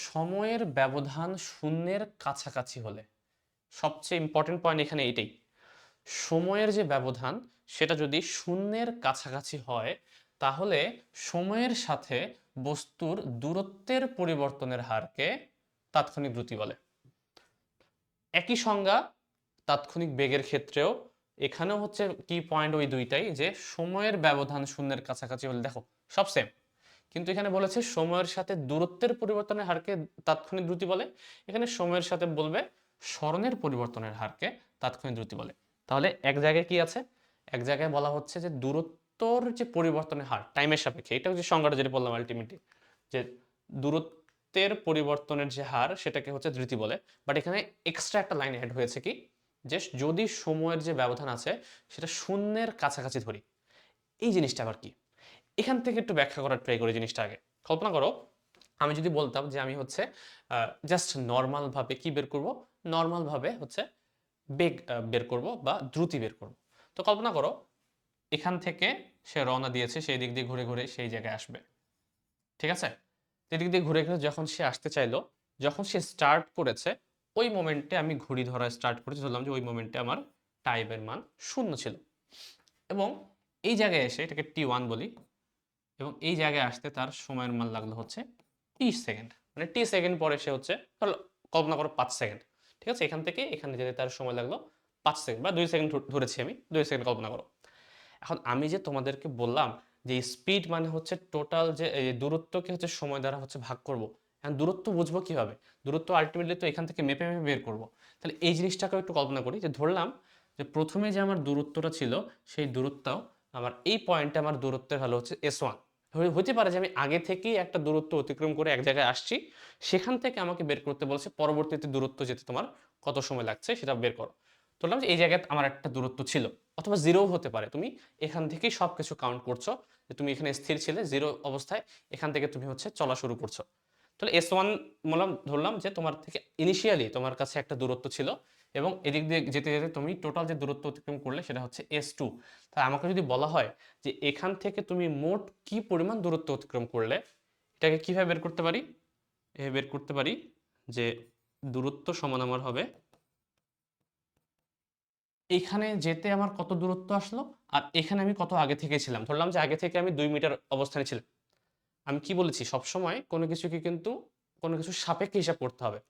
সময়ের ব্যবধান শূন্যের কাছাকাছি হলে, সবচেয়ে ইম্পর্টেন্ট পয়েন্ট এখানে এটাই, সময়ের যে ব্যবধান সেটা যদি শূন্যের কাছাকাছি হয় তাহলে সময়ের সাথে বস্তুর দূরত্বের পরিবর্তনের হারকে তাৎক্ষণিক দ্রুতি বলে। একই সংজ্ঞা তাৎক্ষণিক বেগের ক্ষেত্রেও, এখানেও হচ্ছে কি পয়েন্ট ওই দুইটাই, যে সময়ের ব্যবধান শূন্যের কাছাকাছি হলে, দেখো সব সেম, কিন্তু এখানে বলেছে সময়ের সাথে দূরত্বের পরিবর্তনের হারকে তাৎক্ষণিক দ্রুতি বলে, এখানে সময়ের সাথে বলবে স্মরণের পরিবর্তনের হারকে তাৎক্ষণিক দ্রুতি বলে। তাহলে এক জায়গায় কি আছে, এক জায়গায় বলা হচ্ছে যে দূরত্বর যে পরিবর্তনের হার টাইমের সাপেক্ষে, এটা হচ্ছে সংজ্ঞাটা যেটা বললাম আলটিমেটলি, যে দূরত্বের পরিবর্তনের যে হার সেটাকে হচ্ছে দ্রুতি বলে। বাট এখানে এক্সট্রা একটা লাইন অ্যাড হয়েছে কি, যে যদি সময়ের যে ব্যবধান আছে সেটা শূন্যের কাছাকাছি ধরি, এই জিনিসটা আবার কি, এখান থেকে একটু ব্যাখ্যা করার ট্রাই করি জিনিসটা আগে। কল্পনা করো আমি যদি বলতাম যে আমি হচ্ছে জাস্ট নর্মালভাবে কি বের করব, নর্মালভাবে হচ্ছে বেগ বের করব বা দ্রুতি বের করব। তো কল্পনা করো এখান থেকে সে রওনা দিয়েছে, সেই দিক দিয়ে ঘুরে ঘুরে সেই জায়গায় আসবে, ঠিক আছে? এদিক দিয়ে ঘুরে ঘুরে যখন সে আসতে চাইলো, যখন সে স্টার্ট করেছে ওই মোমেন্টে আমি ঘড়ি ধরা স্টার্ট করেছি, ধরলাম যে ওই মোমেন্টে আমার টাইমের মান 0 ছিল, এবং এই জায়গায় এসে এটাকে T1 বলি, এবং এই জায়গায় আসতে তার সময়ের মান লাগলো হচ্ছে T সেকেন্ড, মানে T সেকেন্ড পরে সে হচ্ছে ধরো কল্পনা করো 5 সেকেন্ড, ঠিক আছে? এখান থেকে এখানে যেতে তার সময় লাগলো 5 সেকেন্ড বা 2 সেকেন্ড ধরেছি আমি, 2 সেকেন্ড কল্পনা করো। এখন আমি যে তোমাদেরকে বললাম যে স্পিড মানে হচ্ছে টোটাল যে এই দূরত্বকে হচ্ছে সময় দ্বারা হচ্ছে ভাগ করব, এখন দূরত্ব বুঝবো কিভাবে, দূরত্ব আলটিমেটলি তো এখান থেকে মেপে মেপে বের করব। তাহলে এই জিনিসটাকে একটু কল্পনা করি, যে ধরলাম যে প্রথমে যে আমার দূরত্বটা ছিল সেই দূরত্বও আমার এই পয়েন্টে আমার দূরত্বের ভ্যালু হচ্ছে S1। হতে পারে যে আমি আগে থেকেই একটা দূরত্ব অতিক্রম করে এক জায়গায় আসছি, সেখান থেকে আমাকে বের করতে বলছে পরবর্তীতে দূরত্ব যেতে তোমার কত সময় লাগছে সেটা বের করো। ধরলাম যে এই জায়গায় আমার একটা দূরত্ব ছিল, অথবা জিরোও হতে পারে, তুমি এখান থেকেই সব কিছু কাউন্ট করছো, যে তুমি এখানে স্থির ছিলে জিরো অবস্থায়, এখান থেকে তুমি হচ্ছে চলা শুরু করছো। তাহলে S1 ধরলাম যে তোমার থেকে ইনিশিয়ালি তোমার কাছে একটা দূরত্ব ছিল, এবং এদিক দিয়ে যেতে যেতে তুমি টোটাল যে দূরত্ব অতিক্রম করলে সেটা হচ্ছে S2। তাই আমাকে যদি বলা হয় যে এখান থেকে তুমি মোট কি পরিমাণ দূরত্ব অতিক্রম করলে, এটাকে কিভাবে বের করতে পারি, এভাবে বের করতে পারি যে দূরত্ব সমান আমার হবে এখানে যেতে আমার কত দূরত্ব আসলো আর এখানে আমি কত আগে থেকে ছিলাম। ধরলাম যে আগে থেকে আমি 2 মিটার অবস্থানে ছিলাম। আমি কি বলেছি সবসময় কোনো কিছুকে কিন্তু কোনো কিছুর সাপেক্ষে হিসাব করতে হবে।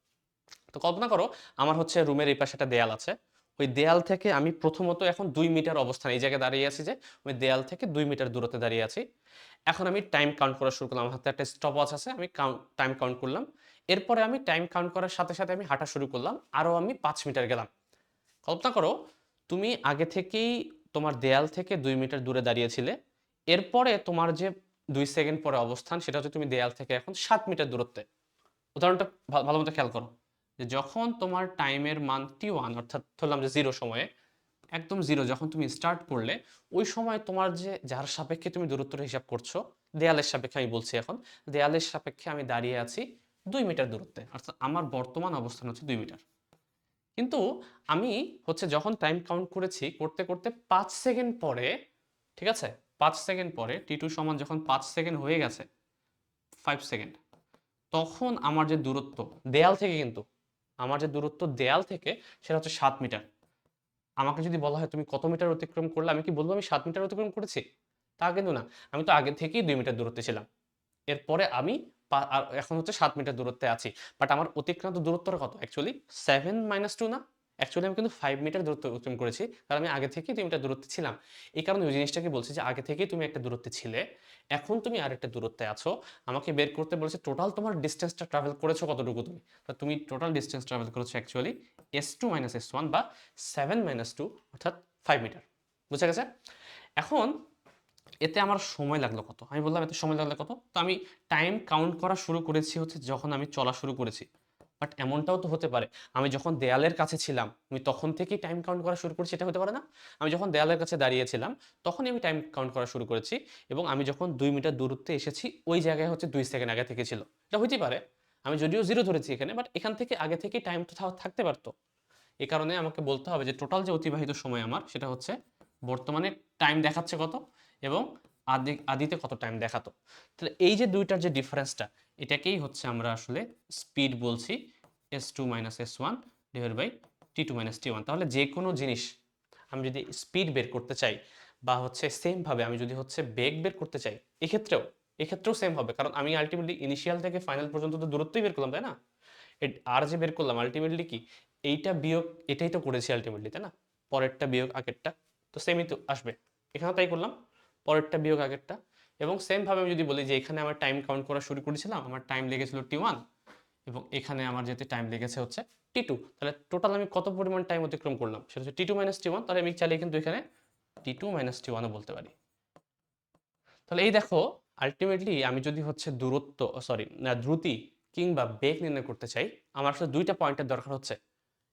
তো কল্পনা করো আমার হচ্ছে রুমের এই পাশে একটা দেয়াল আছে, ওই দেয়াল থেকে আমি প্রথমত এখন 2 মিটার অবস্থানে এই জায়গায় দাঁড়িয়ে আছি, যে ওই দেয়াল থেকে 2 মিটার দূরত্বে দাঁড়িয়ে আছি। এখন আমি টাইম কাউন্ট করা শুরু করলাম, আমার হাতে একটা স্টপ ওয়াচ আছে, আমি টাইম কাউন্ট করলাম। এরপরে আমি টাইম কাউন্ট করার সাথে সাথে আমি হাঁটা শুরু করলাম, আরও আমি 5 মিটার গেলাম। কল্পনা করো তুমি আগে থেকেই তোমার দেয়াল থেকে 2 মিটার দূরে দাঁড়িয়েছিলে, এরপরে তোমার যে 2 সেকেন্ড পরে অবস্থান সেটা হচ্ছে তুমি দেয়াল থেকে এখন 7 মিটার দূরত্বে। উদাহরণটা ভালো মতো খেয়াল করো, যে যখন তোমার টাইমের মান T1 অর্থাৎ ধরলাম যে জিরো সময়ে, একদম জিরো যখন তুমি স্টার্ট করলে, ওই সময় তোমার যে যার সাপেক্ষে তুমি দূরত্বটা হিসাব করছো, দেয়ালের সাপেক্ষে আমি বলছি, এখন দেয়ালের সাপেক্ষে আমি দাঁড়িয়ে আছি 2 মিটার দূরত্বে, অর্থাৎ আমার বর্তমান অবস্থান হচ্ছে 2 মিটার। কিন্তু আমি হচ্ছে যখন টাইম কাউন্ট করেছি করতে করতে 5 সেকেন্ড পরে, ঠিক আছে, 5 সেকেন্ড পরে t2 সমান যখন 5 সেকেন্ড হয়ে গেছে 5 সেকেন্ড, তখন আমার যে দূরত্ব দেয়াল থেকে, কিন্তু আমার যে দূরত্ব দেয়াল থেকে সেটা হচ্ছে 7 মিটার। আমাকে যদি বলা হয় তুমি কত মিটার অতিক্রম করলে, আমি কি বলবো আমি 7 মিটার অতিক্রম করেছি? তা কিন্তু না, আমি তো আগে থেকেই 2 মিটার দূরত্বে ছিলাম। এরপরে আমি আর এখন হচ্ছে 7 মিটার দূরত্বে আছি। বাট আমার অতিক্রান্ত দূরত্বটা কত? অ্যাকচুয়ালি 7 - 2 না? অ্যাকচুয়ালি আমি কিন্তু 5 মিটার দূরত্ব অতিক্রম করেছি। কারণ আমি আগে থেকেই 2 মিটার দূরত্বে ছিলাম। এই কারণে ওই জিনিসটাকে বলছি যে আগে থেকেই তুমি একটা দূরত্বে ছিলে। এখন তুমি আরেকটা দূরত্বে আছো। আমাকে বের করতে বলেছে টোটাল তোমার ডিসট্যান্সটা ট্রাভেল করেছো কতটুকু তুমি। তো তুমি টোটাল ডিসট্যান্স ট্রাভেল করেছো অ্যাকচুয়ালি s2 - s1 বা 7 - 2 অর্থাৎ 5 মিটার। বুঝা গেছে? এখন এতে আমার সময় লাগলো কত? আমি বললাম এতে সময় লাগলো কত? তো আমি টাইম কাউন্ট করা শুরু করেছি হচ্ছে যখন আমি চলা শুরু করেছি। বাট এমনটাও তো হতে পারে আমি যখন দেয়ালের কাছে ছিলাম, আমি তখন থেকেই টাইম কাউন্ট করা শুরু করেছি, এটা হতে পারে না? আমি যখন দেয়ালের কাছে দাঁড়িয়েছিলাম, তখনই আমি টাইম কাউন্ট করা শুরু করেছি এবং আমি যখন 2 মিটার দূরত্বে এসেছি, ওই জায়গায় হচ্ছে 2 সেকেন্ড আগে থেকে ছিল। এটা হইতেই পারে। আমি যদিও 0 ধরেছি এখানে, বাট এখান থেকে আগে থেকেই টাইম তো থাকতে পারত। এ কারণে আমাকে বলতে হবে যে টোটাল যে অতিবাহিত সময় আমার, সেটা হচ্ছে বর্তমানে টাইম দেখাচ্ছে কত এবং আদিতে কত টাইম দেখাতো। তাহলে এই যে দুইটার যে ডিফারেন্সটা, এটাকেই হচ্ছে আমরা আসলে স্পিড বলছি, s2 - s1 divide by t2 - t1। তাহলে যে কোনো জিনিস আমি যদি স্পিড বের করতে চাই বা হচ্ছে সেম ভাবে আমি যদি হচ্ছে বেগ বের করতে চাই, এক্ষেত্রেও সেম হবে, কারণ আমি আলটিমেটলি ইনিশিয়াল থেকে ফাইনাল পর্যন্ত তো দূরত্বই বের করলাম, তাই না? আর যে বের করলাম আলটিমেটলি কি, এইটা বিয়োগ এটাই তো করেছি আলটিমেটলি, তাই না? পরেরটা বিয়োগ আগেরটা, তো সেমই তো আসবে। এখানেও তাই করলাম, পরেরটা বিয়োগ আগেরটা। এবং সেম ভাবে আমি যদি বলি যে এখানে আমার টাইম কাউন্ট করা শুরু করেছিলাম, আমার টাইম লেগেছিল t1 এবং এখানে আমার যেতে টাইম লেগেছে হচ্ছে t2, তাহলে টোটাল আমি কত পরিমাণ টাইম অতিক্রম করলাম সেটা হচ্ছে t2 - t1। তাহলে আমি চাইলে কিন্তু এখানে t2 - t1 ও বলতে পারি। তাহলে এই দেখো, আলটিমেটলি আমি যদি হচ্ছে দূরত্ব, সরি না, দ্রুতি কিংবা বেগ নির্ণয় করতে চাই, আমার আসলে দুইটা পয়েন্টের দরকার হচ্ছে।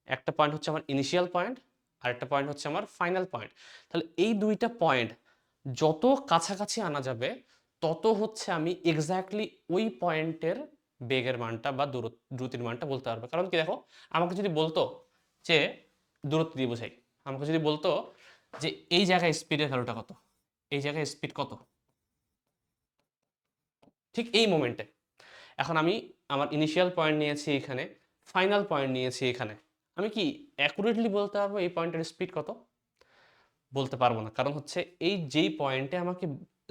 একটা পয়েন্ট হচ্ছে আমার ইনিশিয়াল পয়েন্ট, আর একটা পয়েন্ট হচ্ছে আমার ফাইনাল পয়েন্ট। তাহলে এই দুইটা পয়েন্ট যত কাছাকাছি আনা যাবে, তত হচ্ছে আমি এক্স্যাক্টলি ওই পয়েন্টের বেগের মানটা বা দ্রুতির মানটা বলতে পারবো। কারণ কি দেখো, আমাকে যদি বলতো যে দূরত্ব দিয়ে বোঝাই, আমাকে যদি বলতো যে এই জায়গায় স্পিডের ভ্যালুটা কত, এই জায়গায় স্পিড কত, ঠিক এই মোমেন্টে। এখন আমি আমার ইনিশিয়াল পয়েন্ট নিয়েছি এখানে, ফাইনাল পয়েন্ট নিয়েছি এখানে, আমি কি অ্যাকুরেটলি বলতে পারবো এই পয়েন্টের স্পিড কত? বলতে পারবো না। কারণ হচ্ছে এই যেই পয়েন্টে আমাকে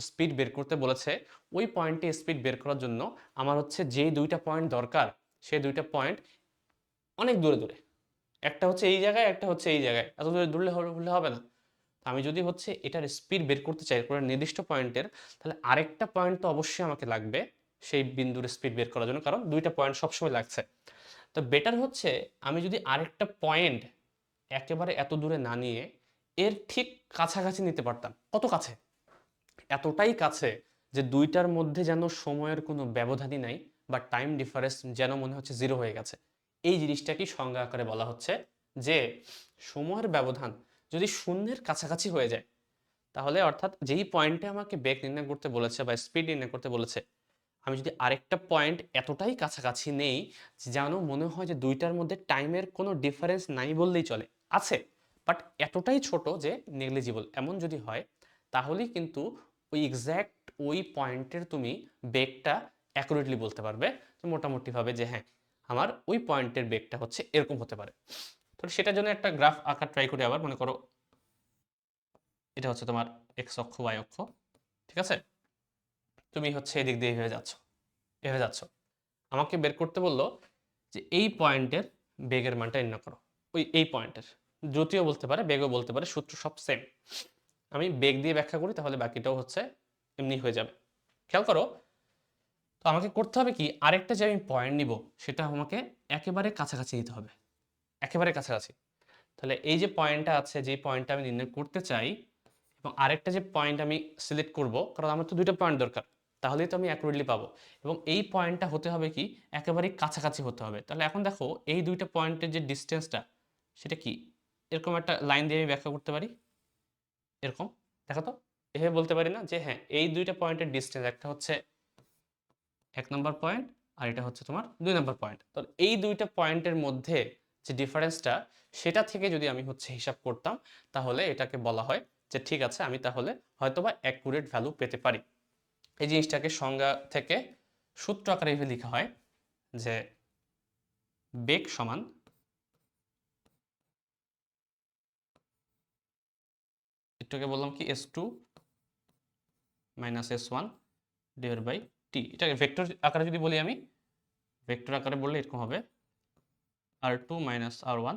স্পিড বের করতে বলেছে, ওই পয়েন্টে স্পিড বের করার জন্য আমার হচ্ছে যেই দুইটা পয়েন্ট দরকার, সেই দুইটা পয়েন্ট অনেক দূরে দূরে। একটা হচ্ছে এই জায়গায়, একটা হচ্ছে এই জায়গায়, এত দূরে দূরলে হলে হবে না। আমি যদি হচ্ছে এটার স্পিড বের করতে চাই কোনো নির্দিষ্ট পয়েন্টের, তাহলে আরেকটা পয়েন্ট তো অবশ্যই আমাকে লাগবে সেই বিন্দুর স্পিড বের করার জন্য, কারণ দুইটা পয়েন্ট সবসময় লাগছে। তো বেটার হচ্ছে আমি যদি আরেকটা পয়েন্ট একেবারে এত দূরে না নিয়ে এর ঠিক কাছাকাছি নিতে পারতাম। কত কাছে? এতটাই কাছে যে দুইটার মধ্যে যেন সময়ের কোনো ব্যবধানই নাই বা টাইম ডিফারেন্স যেন মনে হচ্ছে জিরো হয়ে গেছে। এই জিনিসটাকেই সংজ্ঞা আকারে বলা হচ্ছে যে সময়ের ব্যবধান যদি শূন্যের কাছাকাছি হয়ে যায়, তাহলে অর্থাৎ যেই পয়েন্টে আমাকে বেগ নির্ণয় করতে বলেছে বা স্পিড নির্ণয় করতে বলেছে, আমি যদি আরেকটা পয়েন্ট এতটাই কাছাকাছি নেই যেন মনে হয় যে দুইটার মধ্যে টাইমের কোনো ডিফারেন্স নাই বললেই চলে, আছে বাট এতটাই ছোট যে নেগলিজিবল, এমন যদি হয়, তাহলেই কিন্তু ওই এক্স্যাক্ট ওই পয়েন্টের তুমি বেগটা অ্যাকুরেটলি বলতে পারবে মোটামুটিভাবে যে হ্যাঁ, আমার ওই পয়েন্টের বেগটা হচ্ছে এরকম হতে পারে। তো সেটার জন্য একটা গ্রাফ আঁকা ট্রাই করি। আবার মনে করো এটা হচ্ছে তোমার এক্স অক্ষ, ওয়াই অক্ষ, ঠিক আছে? তুমি হচ্ছে এদিক দিয়ে এভাবে যাচ্ছ, এভাবে যাচ্ছ, আমাকে বের করতে বললো যে এই পয়েন্টের বেগের মানটা নির্ণয় করো। ওই এই পয়েন্টের দ্রুতিও বলতে পারে, বেগও বলতে পারে, সূত্র সব সেম। আমি বেগ দিয়ে ব্যাখ্যা করি, তাহলে বাকিটাও হচ্ছে এমনি হয়ে যাবে। খেয়াল করো, তো আমাকে করতে হবে কি, আরেকটা যে আমি পয়েন্ট নিব সেটা আমাকে একেবারে কাছাকাছি নিতে হবে, একেবারে কাছাকাছি। তাহলে এই যে পয়েন্টটা আছে, যে পয়েন্টটা আমি নির্ণয় করতে চাই, এবং আরেকটা যে পয়েন্ট আমি সিলেক্ট করব, কারণ আমার তো দুইটা পয়েন্ট দরকার, তাহলেই তো আমি অ্যাকুরেটলি পাবো। এবং এই পয়েন্টটা হতে হবে কি, একেবারেই কাছাকাছি হতে হবে। তাহলে এখন দেখো এই দুইটা পয়েন্টের যে ডিস্টেন্সটা, সেটা কি, এরকম একটা লাইন দিয়ে আমি ব্যাখ্যা করতে পারি, এরকম। দেখো তো, এভাবে বলতে পারি না যে হ্যাঁ এই দুইটা পয়েন্টের ডিস্টেন্স, একটা হচ্ছে 1 নম্বর পয়েন্ট আর এটা হচ্ছে তোমার 2 নম্বর পয়েন্ট। তো এই দুইটা পয়েন্টের মধ্যে যে ডিফারেন্সটা, সেটা থেকে যদি আমি হচ্ছে হিসাব করতাম, তাহলে এটাকে বলা হয় যে ঠিক আছে আমি তাহলে হয়তোবা অ্যাকুরেট ভ্যালু পেতে পারি। এই জিনিসটাকে সংজ্ঞা থেকে সূত্র আকারে এভাবে লেখা হয় যে বেগ সমান একটুকে বললাম কি s2 minus s1 divide by T. এটাকে ভেক্টর আকারে যদি বলি আমি, ভেক্টর আকারে বললে এরকম হবে r2 minus r1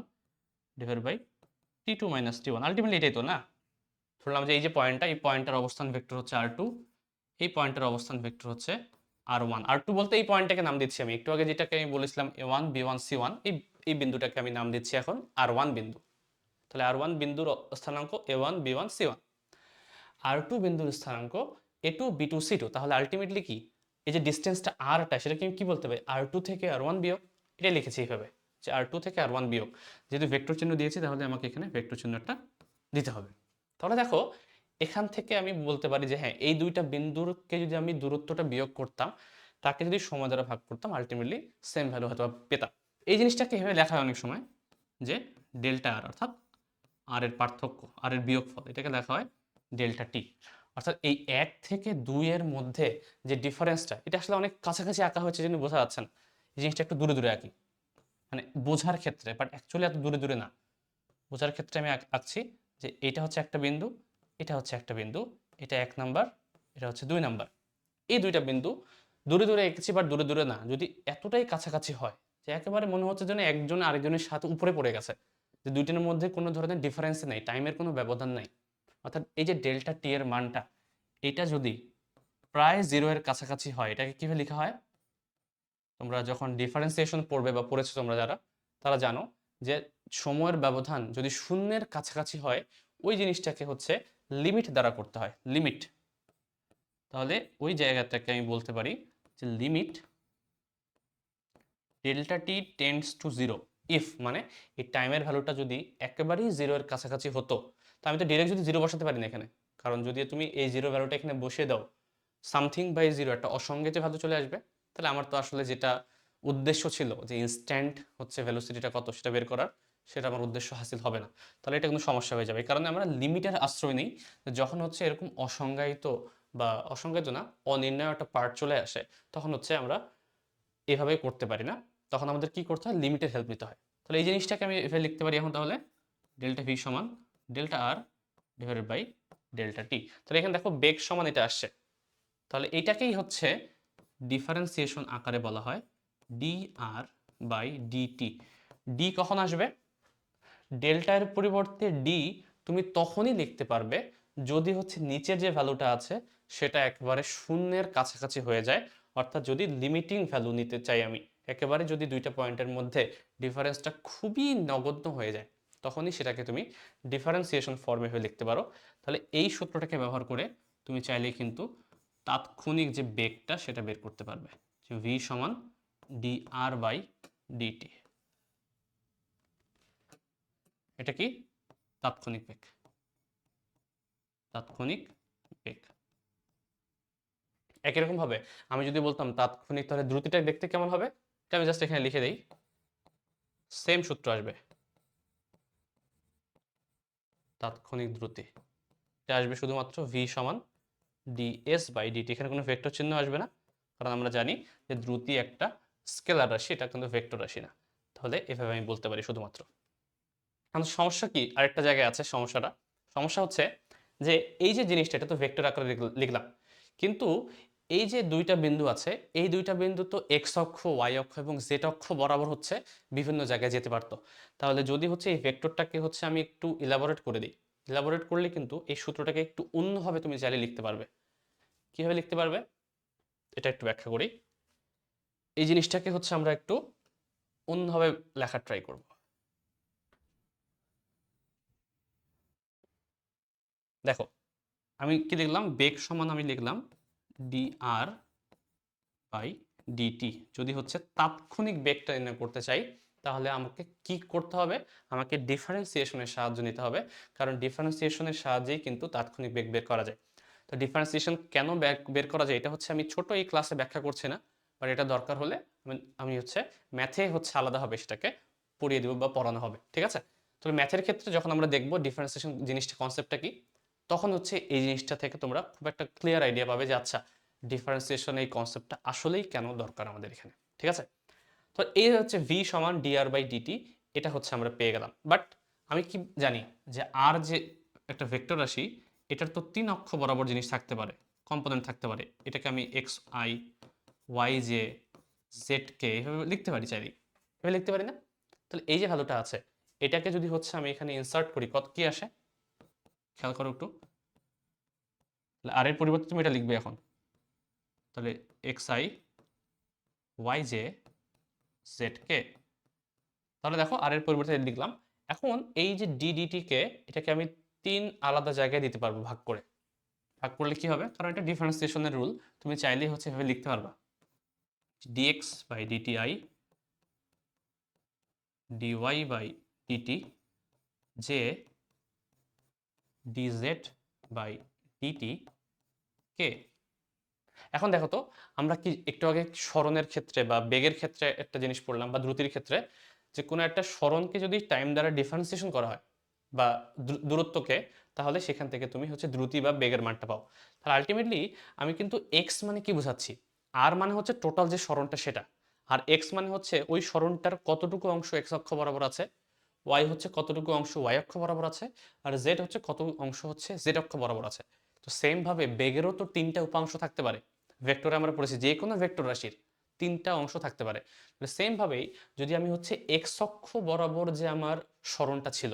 divide by t2 minus t1। Ultimately এটাই তো না, ধরলাম যে এই যে পয়েন্টটা, এই পয়েন্টের অবস্থান ভেক্টর হচ্ছে r2, এই পয়েন্টের অবস্থান ভেক্টর হচ্ছে r1। r2 বলতে এই পয়েন্টটাকে নাম দিচ্ছি আমি, একটু আগে যেটাকে আমি বলেছিলাম a1 b1 c1, এই বিন্দুটাকে আমি নাম দিচ্ছি এখন r1 বিন্দু। তাহলে r1 বিন্দুর স্থানাঙ্ক a1 b1 c1, r2 বিন্দুর স্থানাঙ্ক a2 b2 c2। তাহলে আলটিমেটলি কি, এই যে ডিস্টেন্সটা rটা সেটাকে আমি কি বলতে পারি, r2 থেকে r1 বিয়োগ। এটাই লিখেছি এইভাবে যে r2 থেকে r1 বিয়োগ, যেহেতু ভেক্টর চিহ্ন দিয়েছি তাহলে আমাকে এখানে ভেক্টর চিহ্নটা দিতে হবে। তাহলে দেখো এখান থেকে আমি বলতে পারি যে হ্যাঁ, এই দুইটা বিন্দুরকে যদি আমি দূরত্বটা বিয়োগ করতাম, তাকে যদি সময় দ্বারা ভাগ করতাম, আলটিমেটলি সেম ভ্যালু হয়তো পেতাম। এই জিনিসটাকে এভাবে লেখা হয় অনেক সময় যে ডেল্টা আর, অর্থাৎ আর এর পার্থক্য, আর এর বিয়োগফল, এটাকে লেখা হয় ডেল্টা টি। অর্থাৎ এই 1 থেকে 2 এর মধ্যে যে ডিফারেন্সটা, এটা আসলে অনেক কাছাকাছি আঁকা হয়েছে জন্য বোঝা যাচ্ছে না, এই জিনিসটা একটু দূরে দূরে আঁকি মানে বোঝার ক্ষেত্রে, বাট অ্যাকচুয়ালি এত দূরে দূরে না। বোঝার ক্ষেত্রে আমি আঁকছি যে এটা হচ্ছে একটা বিন্দু, এটা হচ্ছে একটা বিন্দু, এটা 1 নাম্বার, এটা হচ্ছে 2 নাম্বার। এই দুইটা বিন্দু দূরে দূরে এঁকেছি, বাট দূরে দূরে না, যদি এতটাই কাছাকাছি হয় যে একেবারে মনে হচ্ছে যেন একজন আরেকজনের সাথে উপরে পড়ে গেছে, যে দুইটার মধ্যে কোনো ধরনের ডিফারেন্স নেই, টাইমের কোনো ব্যবধান নাই, অর্থাৎ এই যে ডেল্টা টি এর মানটা, এটা যদি প্রায় 0 এর কাছাকাছি হয়, এটাকে কিভাবে লেখা হয়? তোমরা যখন ডিফারেন্সিয়েশন পড়বে বা পড়েছো তোমরা যারা, তারা জানো যে সময়ের ব্যবধান যদি শূন্যের কাছাকাছি হয়, ওই জিনিসটাকে হচ্ছে লিমিট দ্বারা করতে হয়, লিমিট। তাহলে ওই জায়গাটাকে আমি বলতে পারি যে limit delta T tends to zero if, মানে এই টাইমের ভ্যালুটা যদি একেবারেই 0 এর কাছাকাছি হতো, তো আমি তো ডিরেক্ট যদি 0 বসাতে পারি না এখানে, কারণ যদি তুমি এই 0 ভ্যালুটা এখানে বসিয়ে দাও, সামথিং বাই 0 একটা অসংজ্ঞাত ভ্যালু চলে আসবে, তাহলে আমার তো আসলে যেটা উদ্দেশ্য ছিল যে ইনস্ট্যান্ট হচ্ছে ভেলোসিটিটা কত সেটা বের করার, সেটা আমার উদ্দেশ্য হাসিল হবে না। তাহলে এটা কিন্তু সমস্যা হয়ে যাবে, এই কারণে আমরা লিমিটের আশ্রয় নিই। যখন হচ্ছে এরকম অসংজ্ঞায়িত বা অসংজ্ঞায়িত না, অনির্ণয় একটা পার্ট চলে আসে, তখন হচ্ছে আমরা এভাবে করতে পারি না, তখন আমাদের কি করতে হয়, লিমিটের হেল্প নিতে হয়। তাহলে এই জিনিসটাকে আমি এভাবে লিখতে পারি এখন, তাহলে ডেল্টা ভি সমান delta R divided by delta T. তাহলে এখানে দেখো বেগ সমান এটা আসছে, তাহলে এটাকেই হচ্ছে ডিফারেন্সিয়েশন আকারে বলা হয় D R by DT. D কখন আসবে? ডেল্টা এর পরিবর্তে ডি তুমি তখনই লিখতে পারবে যদি হচ্ছে নিচের যে ভ্যালুটা আছে সেটা একেবারে শূন্যের কাছাকাছি হয়ে যায়, অর্থাৎ যদি লিমিটিং ভ্যালু নিতে চাই আমি, একেবারে যদি দুইটা পয়েন্টের মধ্যে ডিফারেন্সটা খুবই নগণ্য হয়ে যায়, তখনই সেটাকে তুমি ডিফারেন্সিয়েশন ফর্মে হয়ে লিখতে পারো। তাহলে এই সূত্রটাকে ব্যবহার করে তুমি চাইলেই কিন্তু তাৎক্ষণিক যে বেগটা সেটা বের করতে পারবে, যে ভি সমান ডি আর বাই ডিটি। এটা কি? তাৎক্ষণিক বেগ, তাৎক্ষণিক বেগ। একই রকম ভাবে আমি যদি বলতাম তাৎক্ষণিক, তাহলে দ্রুতিটা দেখতে কেমন হবে, এটা আমি জাস্ট এখানে লিখে দেই, সেম সূত্র আসবে, তাৎক্ষণিক দ্রুতি এটা আসবে শুধুমাত্র ভি সমান ডিএস বাই ডিটি। এখানে কোনো ভেক্টর চিহ্ন আসবে না, কারণ আমরা জানি যে দ্রুতি একটা স্কেলার রাশি, এটা কিন্তু ভেক্টর রাশি না। তাহলে এভাবে আমি বলতে পারি শুধুমাত্র। এখন সমস্যা কি, আরেকটা জায়গায় আছে সমস্যাটা। সমস্যা হচ্ছে যে এই যে জিনিসটা, এটা তো ভেক্টর আকারে লিখলাম, কিন্তু এই যে দুইটা বিন্দু আছে, এই দুইটা বিন্দু তো এক্স অক্ষ, ওয়াই অক্ষ এবং জেড অক্ষ বরাবর হচ্ছে বিভিন্ন জায়গায় যেতে পারতো। তাহলে যদি হচ্ছে এই ভেক্টরটাকে হচ্ছে আমি একটু ইলাবোরেট করে দিই, ইলাবোরেট করলে কিন্তু এই সূত্রটাকে একটু অন্যভাবে তুমি চাইলে লিখতে পারবে। কিভাবে লিখতে পারবে এটা একটু ব্যাখ্যা করি। এই জিনিসটাকে হচ্ছে আমরা একটু অন্যভাবে লেখার ট্রাই করব। দেখো আমি কি লিখলাম, বেগ সমান আমি লিখলাম ডি আর বাই ডিটি। যদি হচ্ছে তাৎক্ষণিক বেগটা নির্ণয় করতে চাই, তাহলে আমাকে কি করতে হবে, আমাকে ডিফারেন্সিয়েশনের সাহায্য নিতে হবে, কারণ ডিফারেন্সিয়েশনের সাহায্যেই কিন্তু তাৎক্ষণিক বেগ বের করা যায়। তো ডিফারেন্সিয়েশন কেন বের করা যায়, এটা হচ্ছে আমি ছোট এই ক্লাসে ব্যাখ্যা করছি না, বাট এটা দরকার হলে আমি হচ্ছে ম্যাথে হচ্ছে আলাদাভাবে সেটাকে পড়িয়ে দেবো বা পড়ানো হবে, ঠিক আছে? তো ম্যাথের ক্ষেত্রে যখন আমরা দেখবো ডিফারেন্সিয়েশন জিনিসটা কনসেপ্টটা কি, তখন হচ্ছে এই জিনিসটা থেকে তোমরা খুব একটা ক্লিয়ার আইডিয়া পাবে যে আচ্ছা ডিফারেন্সিয়েশন এই কনসেপ্টটা আসলেই কেন দরকার আমাদের এখানে, ঠিক আছে? তো এই হচ্ছে ভি সমান ডিআর বাই ডিটি, এটা হচ্ছে আমরা পেয়ে গেলাম। বাট আমি কি জানি যে আর যে একটা ভেক্টর রাশি, এটার তো 3 অক্ষ বরাবর জিনিস থাকতে পারে, কম্পোনেন্ট থাকতে পারে। এটাকে আমি X I Y J Z K এভাবে লিখতে পারি, চাইলেই এভাবে লিখতে পারি না? তাহলে এই যে ভ্যালুটা আছে, এটাকে যদি হচ্ছে আমি এখানে ইনসার্ট করি, কত কি আসে খেয়াল করো একটু। তাহলে আর এর পরিবর্তে তুমি এটা লিখবে এখন, তাহলে X I Y J Z K. তাহলে দেখো আর এর পরিবর্তে লিখলাম। এখন এই যে ডিডিটি কে, এটাকে আমি 3 আলাদা জায়গায় দিতে পারবো ভাগ করে। ভাগ করলে কি হবে, কারণ এটা ডিফারেন্সিয়েশনের রুল, তুমি চাইলেই হচ্ছে এভাবে লিখতে পারবা dx by D T I dy by D T J dz by D T K. এখন দেখো তো, আমরা কি একটু আগে সরণের ক্ষেত্রে বা বেগের ক্ষেত্রে একটা জিনিস পড়লাম, বা দ্রুতির ক্ষেত্রে, যে কোনো একটা সরণকে যদি টাইম দ্বারা ডিফারেন্সিয়েশন করা হয় বা দূরত্বকে, তাহলে সেখান থেকে তুমি হচ্ছে দ্রুতি বা বেগের মানটা পাও। তাহলে আলটিমেটলি আমি কিন্তু এক্স মানে কি বোঝাচ্ছি, আর মানে হচ্ছে টোটাল যে সরণটা সেটা, আর এক্স মানে হচ্ছে ওই সরণটার কতটুকু অংশ এক্স অক্ষ বরাবর আছে, ওয়াই হচ্ছে কতটুকু অংশ ওয়াই অক্ষ বরাবর আছে, আর জেড হচ্ছে কত অংশ হচ্ছে জেড অক্ষ বরাবর আছে। তো সেম ভাবে বেগেরও তো 3টা উপাংশ থাকতে পারে। ভেক্টরে আমরা পড়েছি যে কোনো ভেক্টর রাশির 3টা অংশ থাকতে পারে। সেম ভাবেই যদি আমি হচ্ছে এক্স অক্ষ বরাবর যে আমার সরণটা ছিল,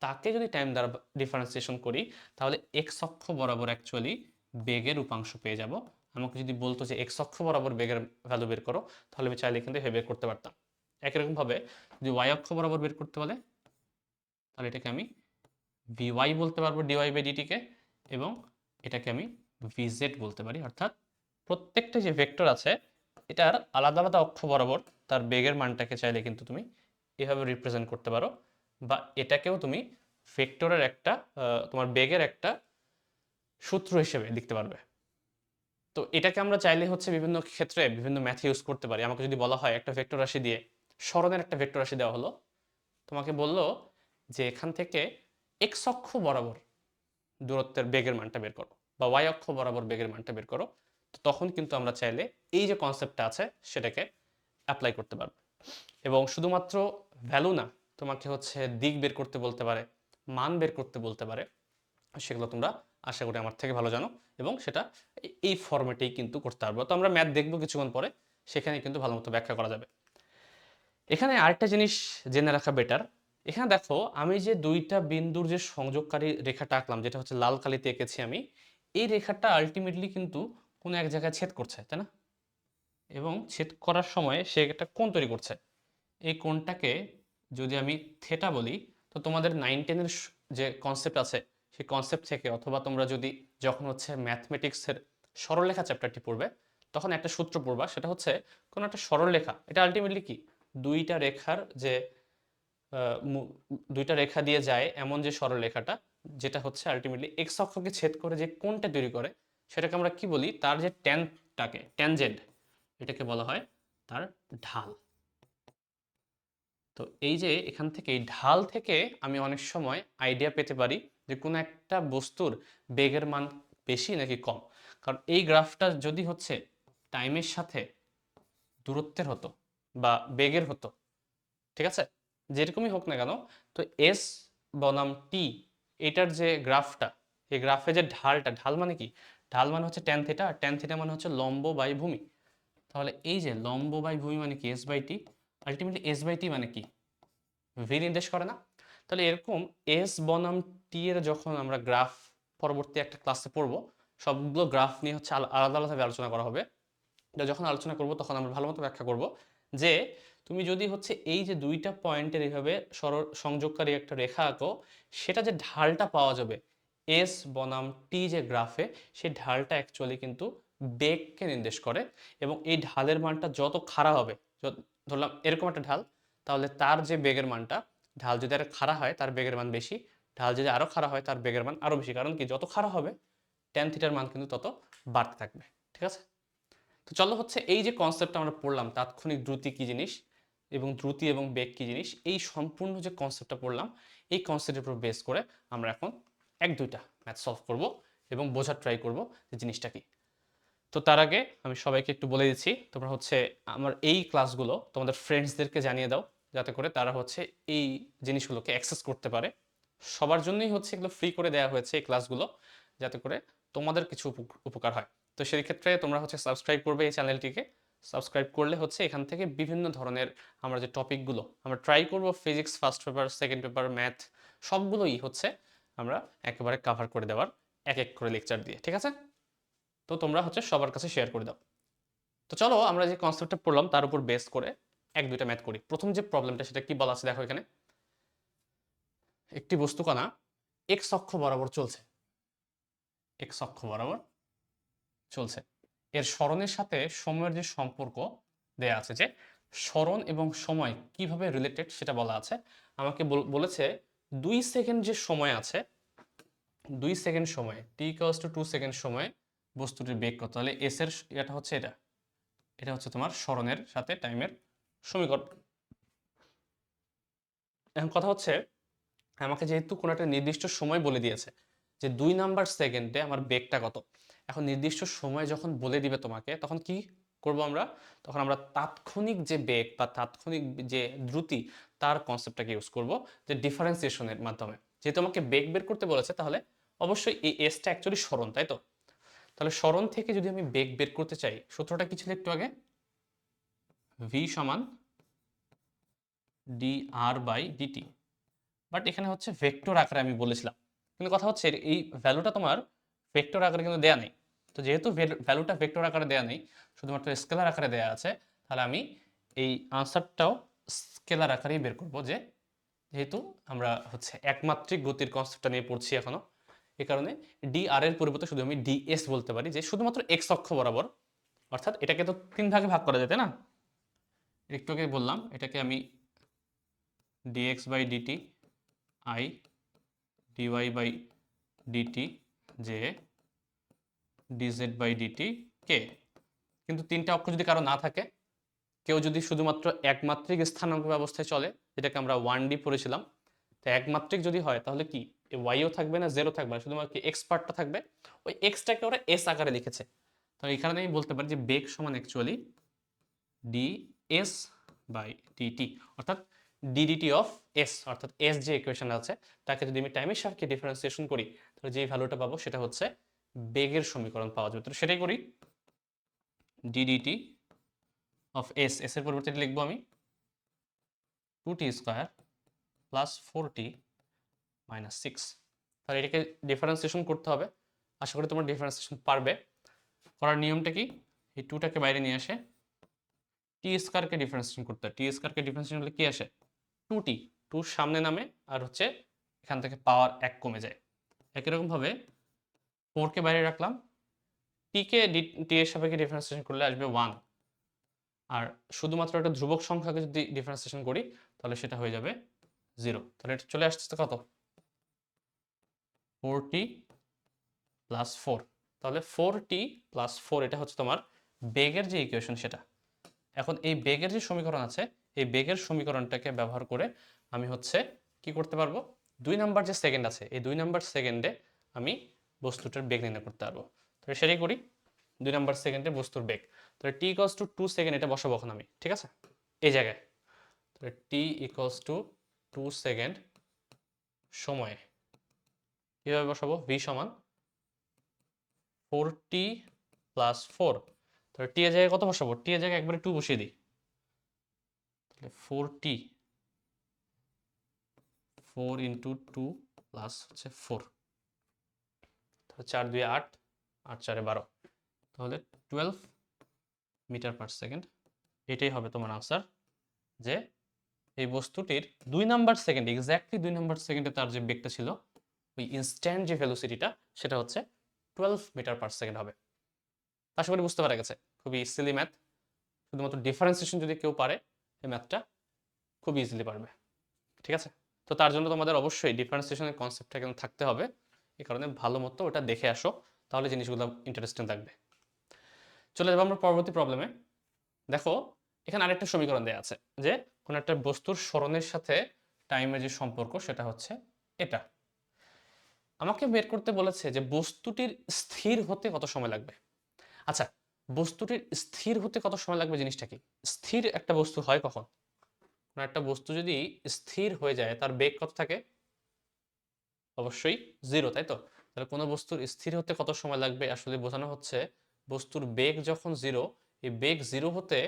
তাকে যদি টাইম দ্বারা ডিফারেন্সিয়েশন করি, তাহলে এক্স অক্ষ বরাবর অ্যাকচুয়ালি বেগের উপাংশ পেয়ে যাব। আমাকে যদি বলতো যে এক্স অক্ষ বরাবর বেগের ভ্যালু বের করো, তাহলে আমি চাইলে কিন্তু বের করতে পারতাম। একই রকম ভাবে যদি ওয়াই অক্ষ বরাবর বের করতে বলে, তাহলে এটাকে আমি ভিওয়াই বলতে পারবো ডিওয়াই বাই ডিটিকে, এবং এটাকে আমি ভিজেড বলতে পারি। অর্থাৎ প্রত্যেকটা যে ভেক্টর আছে, এটার আলাদা আলাদা অক্ষ বরাবর তার বেগের মানটাকে চাইলে কিন্তু তুমি এভাবে রিপ্রেজেন্ট করতে পারো, বা এটাকেও তুমি ভেক্টরের একটা তোমার বেগের একটা সূত্র হিসেবে লিখতে পারবে। তো এটাকে আমরা চাইলে হচ্ছে বিভিন্ন ক্ষেত্রে বিভিন্ন ম্যাথ ইউজ করতে পারি। আমাকে যদি বলা হয় একটা ভেক্টর রাশি দিয়ে, সরণের একটা ভেক্টর রাশি দেওয়া হলো, তোমাকে বললো যে এখান থেকে এক্স অক্ষ বরাবর দূরত্বের বেগের মানটা বের করো, বা ওয়াই অক্ষ বরাবর বেগের মানটা বের করো। তো তখন কিন্তু আমরা চাইলে এই যে কনসেপ্টটা আছে সেটাকে অ্যাপ্লাই করতে পারবো। এবং শুধুমাত্র ভ্যালু না, তোমাকে হচ্ছে দিক বের করতে বলতে পারে, মান বের করতে বলতে পারে। সেগুলো তোমরা আশা করি আমার থেকে ভালো জানো, এবং সেটা এই ফরম্যাটেই কিন্তু করতে পারবো। তো আমরা ম্যাথ দেখবো কিছুক্ষণ পরে, সেখানে কিন্তু ভালো মতো ব্যাখ্যা করা যাবে। এখানে আরেকটা জিনিস জেনে রাখা বেটার। এখানে দেখো আমি যে দুইটা বিন্দুর যে সংযোগকারী রেখাটা আঁকলাম, যেটা হচ্ছে লাল কালিতে এঁকেছি আমি, এই রেখাটা আলটিমেটলি কিন্তু কোনো এক জায়গায় ছেদ করছে, তাই না? এবং ছেদ করার সময় সে একটা কোণ তৈরি করছে। এই কোণটাকে যদি আমি থেটা বলি, তো তোমাদের 9-10-এর যে কনসেপ্ট আছে, সেই কনসেপ্ট থেকে, অথবা তোমরা যদি যখন হচ্ছে ম্যাথমেটিক্সের সরলরেখা চ্যাপ্টারটি পড়বে, তখন একটা সূত্র পড়বা, সেটা হচ্ছে কোনো একটা সরলরেখা, এটা আলটিমেটলি কি, দুইটা রেখার যে দুইটা রেখা দিয়ে যায় এমন যে সরলরেখাটা, যেটা হচ্ছে আলটিমেটলি এক্স অক্ষকে ছেদ করে যে কোণটা তৈরি করে, সেটাকে আমরা কি বলি, তার যে ট্যানটাকে, ট্যানজেন্ট, এটাকে বলা হয় তার ঢাল। তো এই যে এখান থেকে এই ঢাল থেকে আমি অনেক সময় আইডিয়া পেতে পারি যে কোনো একটা বস্তুর বেগের মান বেশি নাকি কম। কারণ এই গ্রাফটা যদি হচ্ছে টাইমের সাথে দূরত্বের হতো বা বেগের হতো, ঠিক আছে, যেরকমই হোক না কেন, তো এস বনাম টি, এটার যে গ্রাফটা, এই গ্রাফে যে ঢালটা, ঢাল মানে কি, ঢাল মানে হচ্ছে ট্যান থিটা, আর ট্যান থিটা মানে হচ্ছে লম্ব বাই ভূমি। তাহলে এই যে লম্ব বাই ভূমি মানে কি, S by T. Ultimately S by T মানে কি, ভি নির্দেশ করে না? তাহলে এরকম এস বনাম টি এর যখন আমরা গ্রাফ পরবর্তী একটা ক্লাসে পড়বো, সবগুলো গ্রাফ নিয়ে হচ্ছে আলাদা আলাদাভাবে আলোচনা করা হবে। এটা যখন আলোচনা করব তখন আমরা ভালো মতো ব্যাখ্যা করব যে তুমি যদি হচ্ছে এই যে দুইটা পয়েন্টের এইভাবে সরল সংযোগকারী একটা রেখা আঁকো, সেটা যে ঢালটা পাওয়া যাবে এস বনাম টি যে গ্রাফে, সেই ঢালটা অ্যাকচুয়ালি কিন্তু বেগকে নির্দেশ করে। এবং এই ঢালের মানটা যত খাড়া হবে, ধরলাম এরকম একটা ঢাল, তাহলে তার যে বেগের মানটা, ঢাল যদি আরো খাড়া হয় তার বেগের মান বেশি, ঢাল যদি আরো খাড়া হয় তার বেগের মান আরো বেশি। কারণ কি, যত খাড়া হবে ট্যান থিটার মান কিন্তু তত বাড়তে থাকবে, ঠিক আছে? তো চলো হচ্ছে এই যে কনসেপ্টটা আমরা পড়লাম, তাৎক্ষণিক দ্রুতি কি জিনিস এবং দ্রুতি এবং বেগ কি জিনিস, এই সম্পূর্ণ যে কনসেপ্টটা পড়লাম, এই কনসেপ্টের উপর বেস করে আমরা এখন 1-2টা ম্যাথ সলভ করব এবং বোঝার ট্রাই করব যে জিনিসটা কি। তো তার আগে আমি সবাইকে একটু বলে দিচ্ছি, তোমরা হচ্ছে আমার এই ক্লাসগুলো তোমাদের ফ্রেন্ডসদেরকে জানিয়ে দাও, যাতে করে তারা হচ্ছে এই জিনিসগুলোকে অ্যাক্সেস করতে পারে। সবার জন্যই হচ্ছে এগুলো ফ্রি করে দেওয়া হয়েছে এই ক্লাসগুলো, যাতে করে তোমাদের কিছু উপকার হয়। তো সেই ক্ষেত্রে তোমরা হচ্ছে সাবস্ক্রাইব করবে এই চ্যানেলটিকে। সাবস্ক্রাইব করলে হচ্ছে এখান থেকে বিভিন্ন ধরনের আমরা যে টপিকগুলো আমরা ট্রাই করব, physics first paper, second paper, math, সবগুলোই হচ্ছে আমরা একেবারে কাভার করে দেওয়ার এক এক করে লেকচার দিয়ে, ঠিক আছে? তো তোমরা হচ্ছে সবার কাছে শেয়ার করে দাও। তো চলো আমরা যে কনসেপ্টটা পড়লাম তার উপর বেস করে 1-2টা ম্যাথ করি। প্রথম যে প্রবলেমটা সেটা কি বলা আছে দেখো এখানে। একটি বস্তুকণা এক্স অক্ষ বরাবর চলছে, এক্স অক্ষ বরাবর চলছে। এর সরণের সাথে সময়ের যে সম্পর্ক দেয়া আছে, যে সরণ এবং সময় কিভাবে রিলেটেড সেটা বলা আছে। আমাকে বলেছে 2 সেকেন্ড যে সময় আছে, 2 সেকেন্ড সময় t = 2 সেকেন্ড সময়ে বস্তুটির বেগ কত। তাহলে এস এর এটা হচ্ছে এটা, এটা হচ্ছে তোমার সরণের সাথে টাইমের সমীকরণ। এখন কথা হচ্ছে, আমাকে যেহেতু কোনো একটা নির্দিষ্ট সময় বলে দিয়েছে যে 2 নাম্বার সেকেন্ডে আমার বেগটা কত, এখন নির্দিষ্ট সময় যখন বলে দিবে তোমাকে, তখন কি করব আমরা? তখন আমরা তাৎক্ষণিক যে বেগ বা তাৎক্ষণিক যে দ্রুতি, তার কনসেপ্টটাকে ইউজ করব, যে ডিফারেন্সিয়েশনের মাধ্যমে। যেহেতু আমাকে বেগ বের করতে বলেছে, তাহলে অবশ্যই এই এসটা অ্যাকচুয়ালি সরণ, তাই তো? তাহলে সরণ থেকে যদি আমি বেগ বের করতে চাই, সূত্রটা কি ছিল একটু আগে? v সমান dr/dt। বাট এখানে হচ্ছে ভেক্টর আকারে আমি বলেছিলাম, কিন্তু কথা হচ্ছে এই ভ্যালুটা তোমার ভেক্টর আকারে কিন্তু দেয়া নেই। তো যেহেতু ভ্যালুটা ভেক্টর আকারে দেয়া নেই, শুধুমাত্র স্কেলার আকারে দেয়া আছে, তাহলে আমি এই আনসারটাও স্কেলার আকারেই বের করব। যেহেতু আমরা হচ্ছে একমাত্রিক গতির কনসেপ্টটা নিয়ে পড়ছি এখনো, এই কারণে ডি আর এর পরিবর্তে শুধু আমি ডিএস বলতে পারি, যে শুধুমাত্র এক্স অক্ষ বরাবর। অর্থাৎ এটাকে তো 3 ভাগে ভাগ করা যেতে না, একটু আগে বললাম এটাকে আমি dx/dt i dy/dt যে dz/dt k। কিন্তু 3টা অক্ষ যদি কারো না থাকে, কেউ যদি শুধুমাত্র একমাত্রিক স্থানাঙ্ক ব্যবস্থায় চলে, যেটাকে আমরা 1D পড়েছিলাম, তো একমাত্রিক যদি হয় তাহলে কি ওয়াইও থাকবে না, জেরো থাকবে না, শুধুমাত্র এক্স পার্টটা থাকবে। ওই এক্সটাকে ওরা এস আকারে লিখেছে। তো এখানে আমি বলতে পারি যে বেগ সমান অ্যাকচুয়ালি ds/dt, অর্থাৎ ddt অফ s, অর্থাৎ s যে ইকুয়েশন আছে তাকে যদি আমি টাইমের সাপেক্ষে ডিফারেন্সিয়েশন করি, তাহলে যে ভ্যালুটা পাবো সেটা হচ্ছে বেগের সমীকরণ পাওয়া যাবে। তো সেটাই করি, ddt অফ s, s এর পরিবর্তে লিখবো আমি 2t² প্লাস 4t মাইনাস 6। তাহলে এটাকে ডিফারেন্সিয়েশন করতে হবে। আশা করি তোমরা ডিফারেন্সিয়েশন পারবে। করার নিয়মটা কি? এই 2টাকে বাইরে নিয়ে আসে t² কে ডিফারেন্সিয়েশন করতে হয়। t² কে ডিফারেন্সিয়েশন হলে কি আসে? 2t, 2 সামনে নামে আর হচ্ছে এখান থেকে পাওয়ার 1 কমে যায়। একই রকম ভাবে 4 কে বাইরে রাখলাম, t এর সাপেক্ষে ডিফারেন্সিয়েশন করলে আসবে 1। আর শুধুমাত্র একটা ধ্রুবক সংখ্যাকে যদি ডিফারেন্সিয়েশন করি, তাহলে সেটা হয়ে যাবে 0। তাহলে এটা চলে আসছে কত? 4t plus 4। তাহলে 4t প্লাস 4 এটা হচ্ছে তোমার বেগের যে ইকুয়েশন সেটা। এখন এই বেগের যে সমীকরণ আছে, এই বেগের সমীকরণটাকে ব্যবহার করে আমি হচ্ছে কি করতে পারবো? 2 নাম্বার যে সেকেন্ড আছে, এই 2 নাম্বার সেকেন্ডে আমি বস্তুটার বেগ নির্ণয় করতে পারবো। তাহলে সেটাই করি, 2 নাম্বার সেকেন্ডে বস্তুর বেগ। তাহলে t = 2 সেকেন্ড এটা বসাবো এখন আমি, ঠিক আছে? এই জায়গায় তাহলে t = 2 সেকেন্ড সময়ে কিভাবে বসাবো? v সমান 4t প্লাস 4। তাহলে t এর জায়গায় কত বসাবো? t এর জায়গায় একবারে 2 বসিয়ে দিই। তাহলে 4t, 4 ইন্টু 2 প্লাস হচ্ছে 4, তাহলে 4 2 8, 8 4 12, তাহলে 12 মিটার পার সেকেন্ড। এটাই হবে তোমার আনসার, যে এই বস্তুটির 2 নাম্বার সেকেন্ড, এক্স্যাক্টলি 2 নাম্বার সেকেন্ডে তার যে বেগটা ছিল, ওই ইনস্ট্যান্ট যে ভেলোসিটিটা সেটা হচ্ছে 12 মিটার পার সেকেন্ড হবে। আশা করি বুঝতে পারা গেছে। খুবই সিলি ম্যাথ, শুধুমাত্র ডিফারেন্সিয়েশন যদি কেউ পারে, এই ম্যাথটা খুব ইজিলি পারবে, ঠিক আছে? তো তার জন্য তোমাদের অবশ্যই ডিফারেন্সিয়েশনের কনসেপ্টটা কিন্তু থাকতে হবে। এই কারণে ভালো মতো ওটা দেখে আসো, তাহলে জিনিসগুলো ইন্টারেস্টিং থাকবে। চলে যাবো আমরা পরবর্তী প্রবলেমে। দেখো এখানে আরেকটা সমীকরণ দেওয়া আছে, যে কোনো একটা বস্তুর সরণের সাথে টাইমের যে সম্পর্ক সেটা হচ্ছে এটা। আমাকে বের করতে বলেছে যে বস্তুটির স্থির হতে কত সময় লাগবে। আচ্ছা, বস্তুটির স্থির হতে কত সময় লাগবে জিনিসটা কি? স্থির একটা বস্তু হয় কখন? কোনো একটা বস্তু যদি স্থির হয়ে যায় তার বেগ কত থাকে? অবশ্যই 0, তাই তো? তাহলে কোনো বস্তুর স্থির হতে কত সময় লাগবে আসলে বোঝানো হচ্ছে বস্তুর বেগ যখন 0, এই বেগ 0 হতে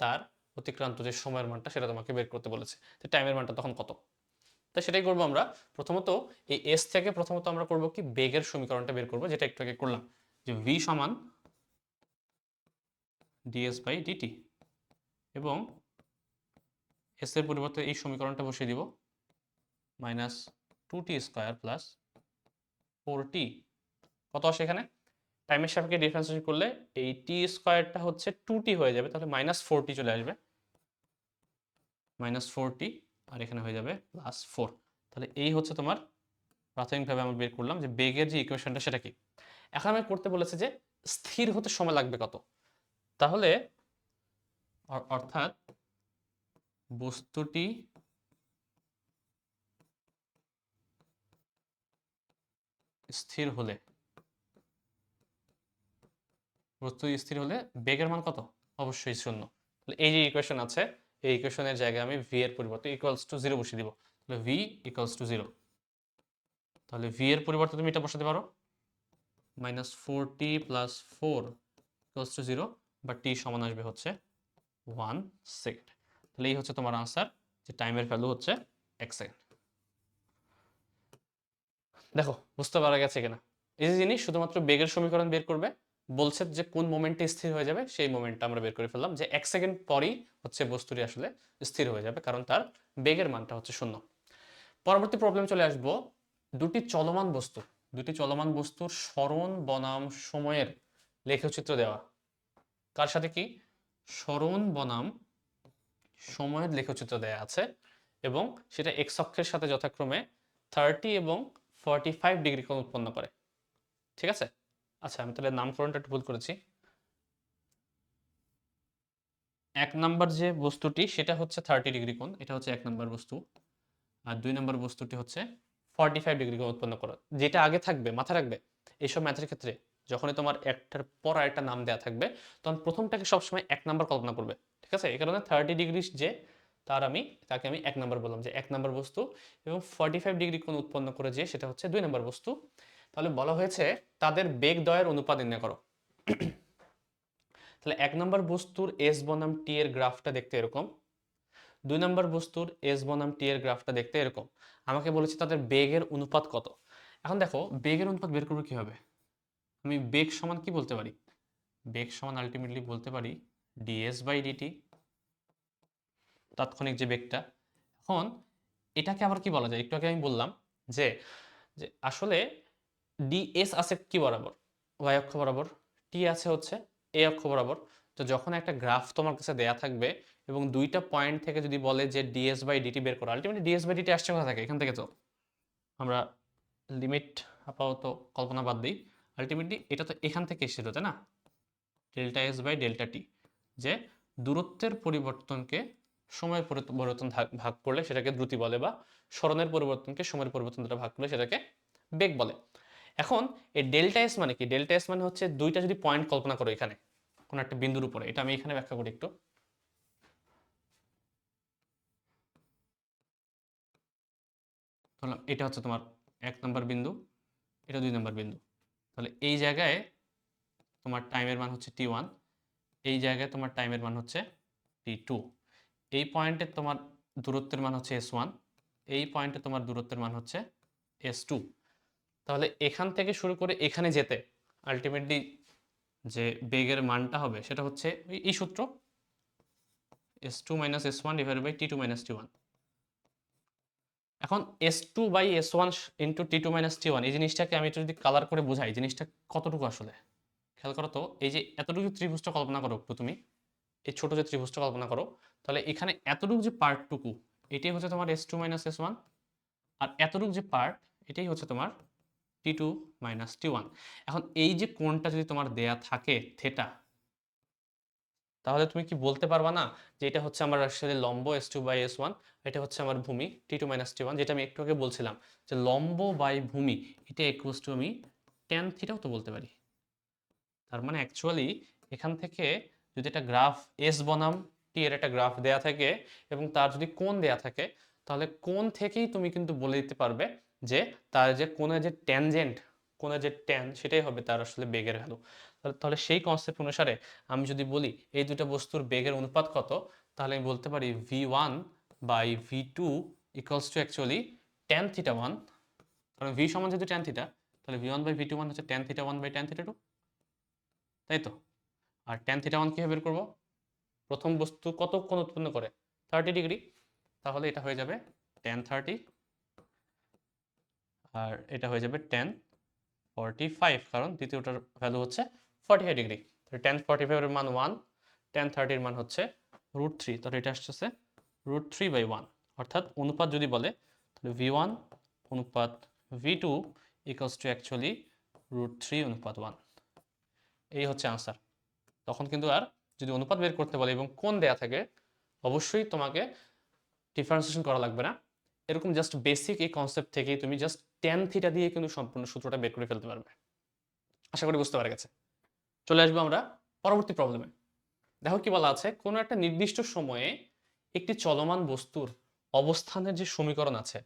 তার অতিক্রান্ত যে সময়ের মানটা সেটা তোমাকে বের করতে বলেছে। তো টাইমের মানটা তখন কত? তো সেটাই করবো আমরা। প্রথমত এই এস থেকে প্রথমত আমরা করব কি বেগের সমীকরণটা বের করব, যেটা একটু আগে করলাম, যে v সমান ds বাই dt, এবং এস এর পরিবর্তে এই সমীকরণটা বসিয়ে দিব, minus 2t square plus 4t। কত আসে এখানে? টাইমের সাপেক্ষে ডিফারেন্সিয়েশন করলে এই টি স্কোয়ারটা হচ্ছে 2t হয়ে যাবে, তাহলে মাইনাস 4t চলে আসবে, মাইনাস 4t, আর এখানে হয়ে যাবে প্লাস 4। তাহলে এই হচ্ছে তোমার প্রাথমিকভাবে আমরা বের করলাম যে বেগের যে ইকুয়েশনটা সেটা কি। এখন আমি করতে বলেছে যে স্থির হতে সময় লাগবে কত। তাহলে অর্থাৎ বস্তুটি স্থির হলে, বেগের মান কত? অবশ্যই 0। তাহলে এই যে ইকুয়েশন আছে, এই ইকুয়েশনের জায়গায় আমি ভি এর পরিবর্তে ইকুয়ালস টু 0 বসিয়ে দিব। তাহলে ভি ইকুয়ালস টু 0। তাহলে ভি এর পরিবর্তে তুমি এটা বসাতে পারো, minus 4t plus 4 equals to 0, বা টি সমান আসবে হচ্ছে 1 সেকেন্ড। তাহলে এই হচ্ছে তোমার আনসার, যে টাইমের ভ্যালু হচ্ছে 1 সেকেন্ড। দেখো বুঝতে পারা গেছে কিনা? এই যে জিনিস শুধুমাত্র বেগের সমীকরণ বের করবে, বলছে যে কোন মোমেন্টে স্থির হয়ে যাবে সেই মোমেন্টটা আমরা বের করে ফেললাম, যে 1 সেকেন্ড পরই হচ্ছে বস্তুটি আসলে স্থির হয়ে যাবে, কারণ তার বেগের মানটা হচ্ছে 0। পরবর্তী প্রবলেম চলে আসবো, দুটি চলমান বস্তুর সরণ বনাম সময়ের লেখচিত্র দেওয়া। কার সাথে কি? সরণ বনাম সময়ের লেখচিত্র দেয়া আছে, এবং সেটা এক্স অক্ষের সাথে যথাক্রমে 30 এবং 45 ডিগ্রি কোণ উৎপন্ন করে। ঠিক আছে? আচ্ছা, আমি তাহলে নামকরণটা একটু ভুল করেছি। 1 নাম্বার যে বস্তুটি সেটা হচ্ছে 30 ডিগ্রি কোণ, এটা হচ্ছে 1 নাম্বার বস্তু। আর 2 নাম্বার বস্তুটি হচ্ছে 45 ডিগ্রি কোণ উৎপন্ন করে। যেটা আগে থাকবে মাথায় রাখবে, এইসব ম্যাথের ক্ষেত্রে যখনই তোমার একটার পর আরেকটা নাম দেওয়া থাকবে, তখন প্রথমটাকে সবসময় 1 নাম্বার কল্পনা করবে। ঠিক আছে? এই কারণে 30 ডিগ্রি যে, তাকে আমি 1 নাম্বার বললাম, যে 1 নাম্বার বস্তু, এবং 45 ডিগ্রি কোণ উৎপন্ন করে যে সেটা হচ্ছে 2 নাম্বার বস্তু। তাহলে বলা হয়েছে তাদের বেগ দ্বয়ের অনুপাত নির্ণয় করো। তাহলে 1 নম্বর বস্তুর এস বনাম টি এর গ্রাফটা দেখতে এরকম, 2 নম্বর বস্তুর এস বনাম টি এর গ্রাফটা দেখতে এরকম। আমাকে বলেছে তাদের বেগের অনুপাত কত। এখন দেখো বেগের অনুপাত বের করবো কিভাবে? আমি বেগ সমান কি বলতে পারি? বেগ সমান আলটিমেটলি বলতে পারি ডিএস বাই ডিটি, তাৎক্ষণিক যে বেগটা। এখন এটাকে আবার কি বলা যায়? একটু আগে আমি বললাম যে যে আসলে ডিএস আছে কি বরাবর? ওয়াই অক্ষ বরাবর। টি আছে হচ্ছে এ অক্ষ বরাবর। তো যখন একটা গ্রাফ তোমার কাছে দেয়া থাকবে এবং দুইটা পয়েন্ট থেকে যদি বলে যে ডিএস বাই ডিটি বের করো, আলটিমেটলি ডিএস বাই ডিটি আসছে কোথা থেকে? এখান থেকে। তো আমরা লিমিট আপাতত কল্পনা বাদ দিই, আলটিমেটলি এটা তো এখান থেকে এসেছিল, তাই না? ডেল্টা এস বাই ডেল্টা টি, যে দূরত্বের পরিবর্তনকে সময়ের পরিবর্তন ভাগ করলে সেটাকে দ্রুতি বলে, বা সরণের পরিবর্তনকে সময়ের পরিবর্তন দ্বারা ভাগ করলে সেটাকে বেগ বলে। এখন এই ডেল্টা এস মানে কি? ডেল্টা এস মানে হচ্ছে দুইটা যদি পয়েন্ট কল্পনা করো এখানে কোনো একটা বিন্দুর উপরে, এটা আমি এখানে ব্যাখ্যা করি একটু। ধরলাম এটা হচ্ছে তোমার 1 নম্বর বিন্দু, এটা 2 নম্বর বিন্দু। তাহলে এই জায়গায় তোমার টাইমের মান হচ্ছে t1, এই জায়গায় তোমার টাইমের মান হচ্ছে t2। এই পয়েন্টে তোমার দূরত্বের মান হচ্ছে s1, এই পয়েন্টে তোমার দূরত্বের মান হচ্ছে s2। তাহলে এখান থেকে শুরু করে এখানে যেতে আলটিমেটলি যে বেগের মানটা হবে সেটা হচ্ছে এই সূত্র, s2 minus s1 divided by t2 minus t1। এখন s2 by s1 into t2 minus t1, এই জিনিসটাকে আমি একটু যদি কালার করে বোঝাই, জিনিসটা কতটুকু আসলে খেয়াল করো তো। এই যে এতটুকু ত্রিভুজটা কল্পনা করো একটু তুমি, এই ছোট যে ত্রিভুজটা কল্পনা করো, তাহলে এখানে এতটুকু যে পার্টটুকু, এটাই হচ্ছে তোমার s2 মাইনাস s1, আর এতটুকু যে পার্ট, এটাই হচ্ছে তোমার t2 মাইনাস t1। এখন এই যে কোণটা যদি তোমার দেয়া থাকে থেটা, তাহলে তুমি কি বলতে পারবা না যে এটা হচ্ছে আমার আসলে লম্ব S2/S1, এটা হচ্ছে আমার ভূমি T2-T1, যেটা আমি একটু আগে বলছিলাম যে লম্ব বাই ভূমি এটা ইকুয়ালস টু আমি tan থিটাও তো বলতে পারি। তার মানে অ্যাকচুয়ালি এখান থেকে যদি একটা গ্রাফ এস বনাম টি এর একটা গ্রাফ দেয়া থাকে এবং তার যদি কোণ দেয়া থাকে, তাহলে কোণ থেকেই তুমি কিন্তু বলে দিতে পারবে যে তার যে কোণের যে ট্যানজেন্ট, কোণের যে ট্যান, সেটাই হবে তার আসলে বেগের ভ্যালু। তাহলে সেই কনসেপ্ট অনুসারে আমি যদি বলি এই দুটো বস্তুর বেগের অনুপাত কত, তাহলে আমি বলতে পারি v1/v2 equals to actually tan theta 1, কারণ v সমান যেহেতু tan থিটা, তাহলে v1/v2 হচ্ছে tan থিটা 1/tan থিটা 2, তাই তো? আর tan থিটা 1 কিভাবে বের করবো? প্রথম বস্তু কত কোণ উৎপন্ন করে? 30 ডিগ্রি। তাহলে এটা হয়ে যাবে tan 30, আর এটা হয়ে যাবে tan 45, কারণ দ্বিতীয়টার ভ্যালু হচ্ছে 45 ডিগ্রি। tan 45 এর মান 1, tan 30 এর মান হচ্ছে √3, তাহলে এটা আসছে √3/1। অর্থাৎ অনুপাত যদি বলে তাহলে v1 অনুপাত v2 ইকুয়ালস টু অ্যাকচুয়ালি √3/1। এই হচ্ছে আনসার। তখন কিন্তু আর যদি অনুপাত বের করতে বলে এবং কোণ দেয়া থাকে, অবশ্যই তোমাকে ডিফারেন্সিয়েশন করা লাগবে না। এরকম জাস্ট বেসিক এই কনসেপ্ট থেকেই তুমি জাস্ট tan থিটা দিয়ে কিন্তু সম্পূর্ণ সূত্রটা বের করে ফেলতে পারবে। আশা করি বুঝতে পারা গেছে। চলে আসবো আমরা পরবর্তী প্রবলেমে। দেখো কি বলা আছে, কোনো একটা নির্দিষ্ট সময়ে একটি চলমান বস্তুর অবস্থানের যে সমীকরণ আছে,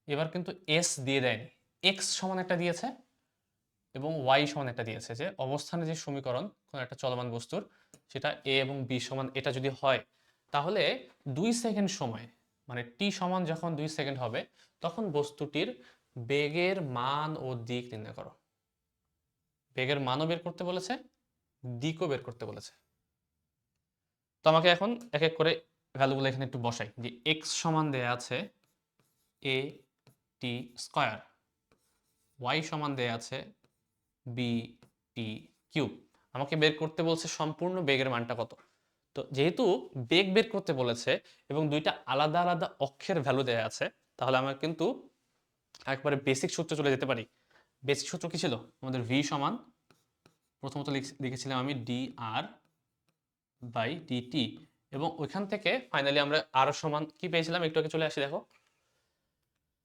এবার কিন্তু এস দিয়ে দেয়নি, এক্স সমান একটা দিয়েছে এবং ওয়াই সমান একটা দিয়েছে। যে অবস্থানের যে সমীকরণ কোনো একটা চলমান বস্তুর, সেটা এ এবং বি সমান এটা যদি হয়, তাহলে 2 সেকেন্ড সময়, মানে টি সমান যখন 2 সেকেন্ড হবে, তখন বস্তুটির বেগের মান ও দিক নির্ণয় করো। বেগের মানও বের করতে বলেছে, দিকও বের করতে বলেছে। তো আমাকে এখন এক এক করে ভ্যালুগুলো এখানে একটু বসাই। যে এক্স সমান দেয়া আছে এ টি স্কয়ার, ওয়াই সমান দেয়া আছে বি টি কিউব। আমাকে বের করতে বলছে সম্পূর্ণ বেগের মানটা কত। তো যেহেতু বেগ বের করতে বলেছে এবং দুইটা আলাদা আলাদা অক্ষের ভ্যালু দেয়া আছে, তাহলে আমরা কিন্তু একবারে বেসিক সূত্রে চলে যেতে পারি। বেসিক সূত্র কি ছিল আমাদের? ভি সমান, প্রথমত লিখেছিলাম আমি ডি আর বাই ডিটি, এবং ওইখান থেকে ফাইনালি আমরা আর সমান কি পেয়েছিলাম, একটু আগে চলে আসি। দেখো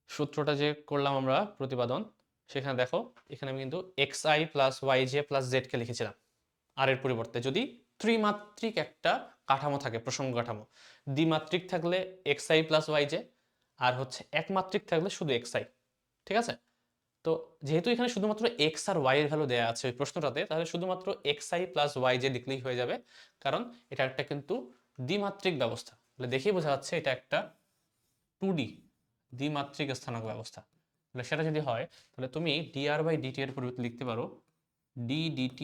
সূত্রটা যে করলাম আমরা প্রতিপাদন, সেখানে দেখো এখানে আমি কিন্তু X I plus Y J plus Z K লিখেছিলাম আর এর পরিবর্তে। যদি ত্রিমাত্রিক একটা কাঠামো থাকে, প্রসঙ্গ কাঠামো, দ্বিমাত্রিক থাকলে X I plus Y J, আর হচ্ছে একমাত্রিক থাকলে শুধু এক্স আই। ঠিক আছে? তো যেহেতু এখানে শুধুমাত্র এক্স আর ওয়াই এর ভ্যালু দেওয়া আছে ওই প্রশ্নটাতে, তাহলে শুধুমাত্র X I plus Y J লিখলেই হয়ে যাবে, কারণ এটা একটা কিন্তু দ্বিমাত্রিক ব্যবস্থা। তাহলে দেখেই বোঝা যাচ্ছে এটা একটা 2D দ্বিমাত্রিক স্থানাঙ্ক ব্যবস্থা। তাহলে সেটা যদি হয়, তাহলে তুমি dr বাই dt এর পরিবর্তে লিখতে পারো d dt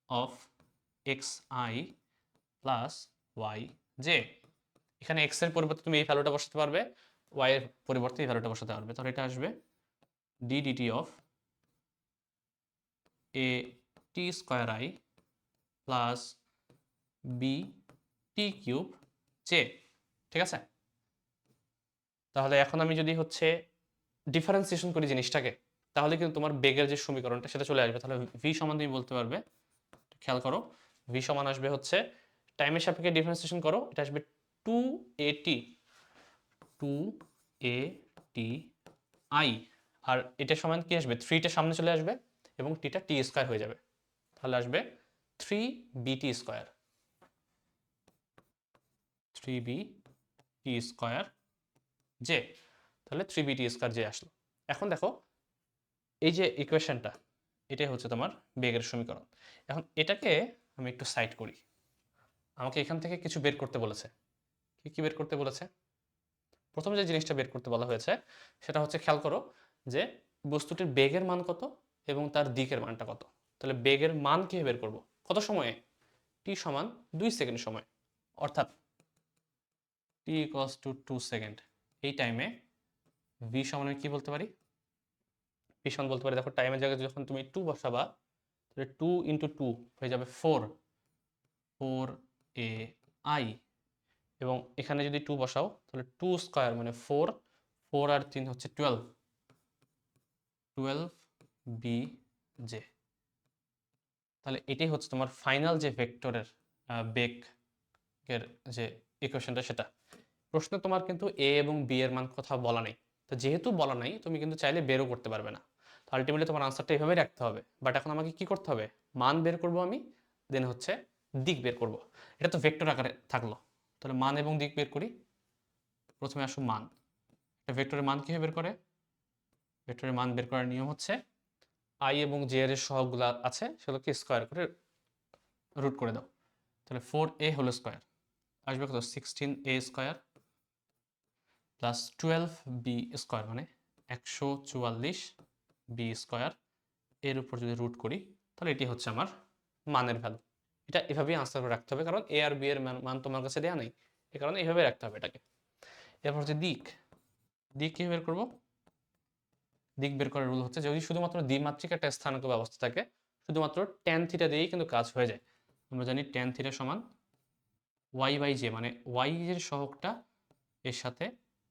of X I plus Y J. এখানে এক্স এর পরিবর্তে তুমি এই ভ্যালুটা বসাতে পারবে, ওয়াই এর পরিবর্তে এই ভ্যালুটা বসাতে পারবে। তাহলে এটা আসবে d dt of A T square I plus B T cube J. ঠিক আছে? তাহলে এখন আমি যদি হচ্ছে ডিফারেন্সিয়েশন করি জিনিসটাকে, তাহলে কিন্তু তোমার বেগের যে সমীকরণটা সেটা চলে আসবে। তাহলে ভি সমান তুমি বলতে পারবে, খেয়াল করো, ভি সমান আসবে হচ্ছে টাইমের সাপেক্ষে ডিফারেন্সিয়েশন করো, এটা আসবে 2at 2at আই, আর এটা সমান কি আসবে, 3টা সামনে চলে আসবে এবং টিটা টি স্কয়ার হয়ে যাবে। তাহলে আসবে 3bt square, 3bt square J. তাহলে 3bt স্কয়ার জে আসলো। এখন দেখো এই যে ইকুয়েশনটা, এটাই হচ্ছে তোমার বেগের সমীকরণ। এখন এটাকে আমি একটু সাইড করি। আমাকে এখান থেকে কিছু বের করতে বলেছে। কি কি বের করতে বলেছে? প্রথম যে জিনিসটা বের করতে বলা হয়েছে সেটা হচ্ছে, খেয়াল করো যে বস্তুটির বেগের মান কত এবং তার দিকের মানটা কত। তাহলে বেগের মান কিভাবে বের করব? কত সময়ে? টি সমান 2 সেকেন্ড সময়, অর্থাৎ টি ইকুয়ালস টু 2 সেকেন্ড। এই টাইমে ভি সমান আমি কি বলতে পারি? ভি সমান বলতে পারি, দেখো টাইমের জায়গায় যখন তুমি 2 বসাবা, তাহলে 2 ইন্টু 2 হয়ে যাবে 4 এ আই, এবং এখানে যদি 2 বসাও তাহলে 2 স্কয়ার মানে 4, 4 আর 3 হচ্ছে 12 বি জে। তাহলে এটাই হচ্ছে তোমার ফাইনাল যে ভেক্টরের বেগের যে ইকুয়েশনটা সেটা। প্রশ্নে তোমার কিন্তু এ এবং বি এর মান কথা বলা নেই। তো যেহেতু বলা নাই তুমি কিন্তু চাইলে বেরও করতে পারবে না। তো আলটিমেটলি তোমার আনসারটা এভাবেই রাখতে হবে। বাট এখন আমাকে কি করতে হবে? মান বের করব আমি, দেন হচ্ছে দিক বের করব। এটা তো ভেক্টর আকারে থাকলো। তাহলে মান এবং দিক বের করি। প্রথমে আসো মান। একটা ভেক্টরের মান কিভাবে বের করে? ভেক্টরের মান বের করার নিয়ম হচ্ছে আই এবং জে এর সহগগুলো আছে সেগুলোকে স্কোয়ার করে রুট করে দাও। তাহলে 4a হোল স্কোয়ার আসবে কত? 16a square plus 12b square মানে 144b স্কোয়ার এর উপর যদি রুট করি তাহলে এটি হচ্ছে আমার মানের ভ্যালু। এটা এভাবেই আনসার করে রাখতে হবে, কারণ এ আর বি এর মান তোমার কাছে দেওয়া নেই, এ কারণে এভাবে রাখতে হবে এটাকে। এরপর হচ্ছে দিক। দিক কী বের করবো? দিক বের করার রুল হচ্ছে যদি শুধুমাত্র দ্বিমাত্রিক একটা স্থানাঙ্ক ব্যবস্থা থাকে, শুধুমাত্র ট্যান থিটা দিয়েই কিন্তু কাজ হয়ে যায়। আমরা জানি ট্যান থিটা সমান ওয়াই বাই জে, মানে ওয়াই এর সহগটা এর সাথে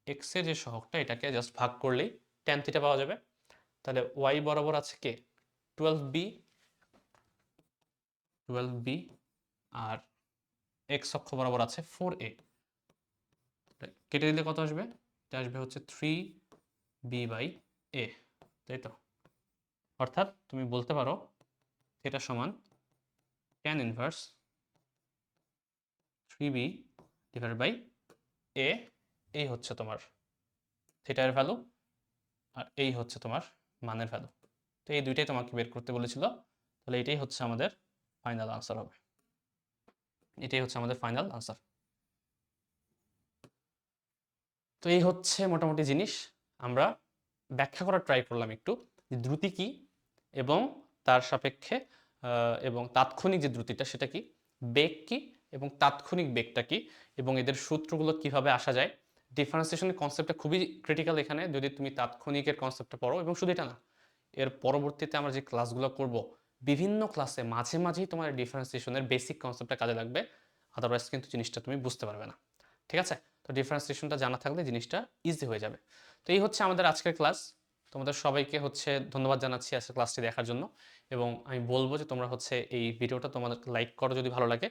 এক্স এর যে সহগটা এটাকে জাস্ট ভাগ করলেই ট্যান থিটা পাওয়া যাবে। তাহলে ওয়াই বরাবর আছে কে? 12b আর এক্স অক্ষ বরাবর আছে 4a। কেটে দিলে কত আসবে? এটা আসবে হচ্ছে 3b/a, তাই তো? অর্থাৎ তুমি বলতে পারো থিটা সমান tan ইনভার্স 3b/a। এই হচ্ছে তোমার থিটার ভ্যালু আর এই হচ্ছে তোমার মানের ভ্যালু। তো এই দুইটাই তোমাকে বের করতে বলেছিল। তাহলে এটাই হচ্ছে আমাদের ফাইনাল আনসার হবে। এটাই হচ্ছে আমাদের ফাইনাল আনসার। তো এই হচ্ছে মোটামুটি জিনিস। আমরা ব্যাখ্যা করার ট্রাই করলাম একটু যে দ্রুতি কি এবং তার সাপেক্ষে এবং তাৎক্ষণিক যে দ্রুতিটা সেটা কি, বেগ কি এবং তাৎক্ষণিক বেগটা কি, এবং এদের সূত্রগুলো কিভাবে আসা যায়। ডিফারেন্সিয়েশনের কনসেপ্টটা খুবই ক্রিটিক্যাল এখানে, যদি তুমি তাৎক্ষণিকের কনসেপ্টটা পড়ো। এবং শুধু এটা না, এর পরবর্তীতে আমরা যে ক্লাসগুলো করব, বিভিন্ন ক্লাসে মাঝে মাঝেই তোমার ডিফারেন্সিয়েশনের বেসিক কনসেপ্টটা কাজে লাগবে, আদারওয়াইজ কিন্তু জিনিসটা তুমি বুঝতে পারবে না। ঠিক আছে? তো ডিফারেন্সিয়েশনটা জানা থাকলে জিনিসটা ইজি হয়ে যাবে। তো এই হচ্ছে আমাদের আজকের ক্লাস। তোমাদের সবাইকে হচ্ছে ধন্যবাদ জানাচ্ছি আজকের ক্লাসটি দেখার জন্য। এবং আমি বলবো যে তোমরা হচ্ছে এই ভিডিওটা তোমাদের লাইক করো যদি ভালো লাগে,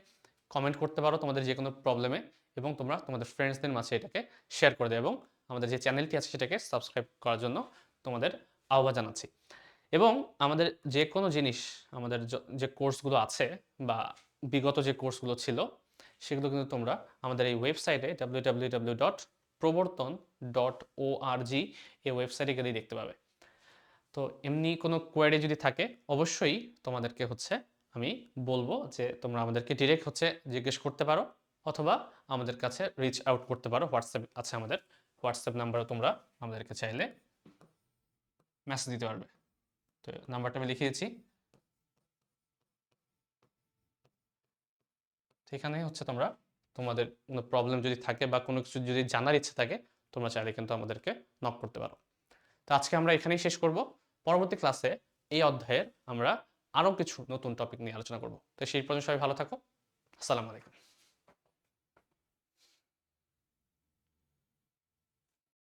কমেন্ট করতে পারো তোমাদের যে কোনো প্রবলেমে, এবং তোমরা তোমাদের ফ্রেন্ডসদের মাঝে এটাকে শেয়ার করে দেবে, এবং আমাদের যে চ্যানেলটি আছে সেটাকে সাবস্ক্রাইব করার জন্য তোমাদের আহ্বান জানাচ্ছি। এবং আমাদের যে কোনো জিনিস, আমাদের যে কোর্সগুলো আছে বা বিগত যে কোর্সগুলো ছিল সেগুলো কিন্তু তোমরা আমাদের এই ওয়েবসাইটে www.pravartan.org এই ওয়েবসাইটে গেলেই দেখতে পাবে। তো এমনি কোনো কোয়ারি যদি থাকে অবশ্যই তোমাদেরকে হচ্ছে আমি বলবো যে তোমরা আমাদেরকে ডিরেক্ট হচ্ছে জিজ্ঞেস করতে পারো, অথবা আমাদের কাছে রিচ আউট করতে পারো। হোয়াটসঅ্যাপ আছে আমাদের, হোয়াটসঅ্যাপ নাম্বারে তোমরা আমাদেরকে চাইলে মেসেজ দিতে পারবে। তো নাম্বারটা আমি লিখে দিচ্ছি। সেখানে হচ্ছে তোমরা তোমাদের কোনো প্রবলেম যদি থাকে বা কোনো কিছু যদি জানার ইচ্ছে থাকে তোমরা চাইলে কিন্তু আমাদেরকে নক করতে পারো। তো আজকে আমরা এখানেই শেষ করব। পরবর্তী ক্লাসে এই অধ্যায়ের আমরা আরও কিছু নতুন টপিক নিয়ে আলোচনা করব। তো সেই পর্যন্ত সবাই ভালো থাকো। আসসালামু আলাইকুম।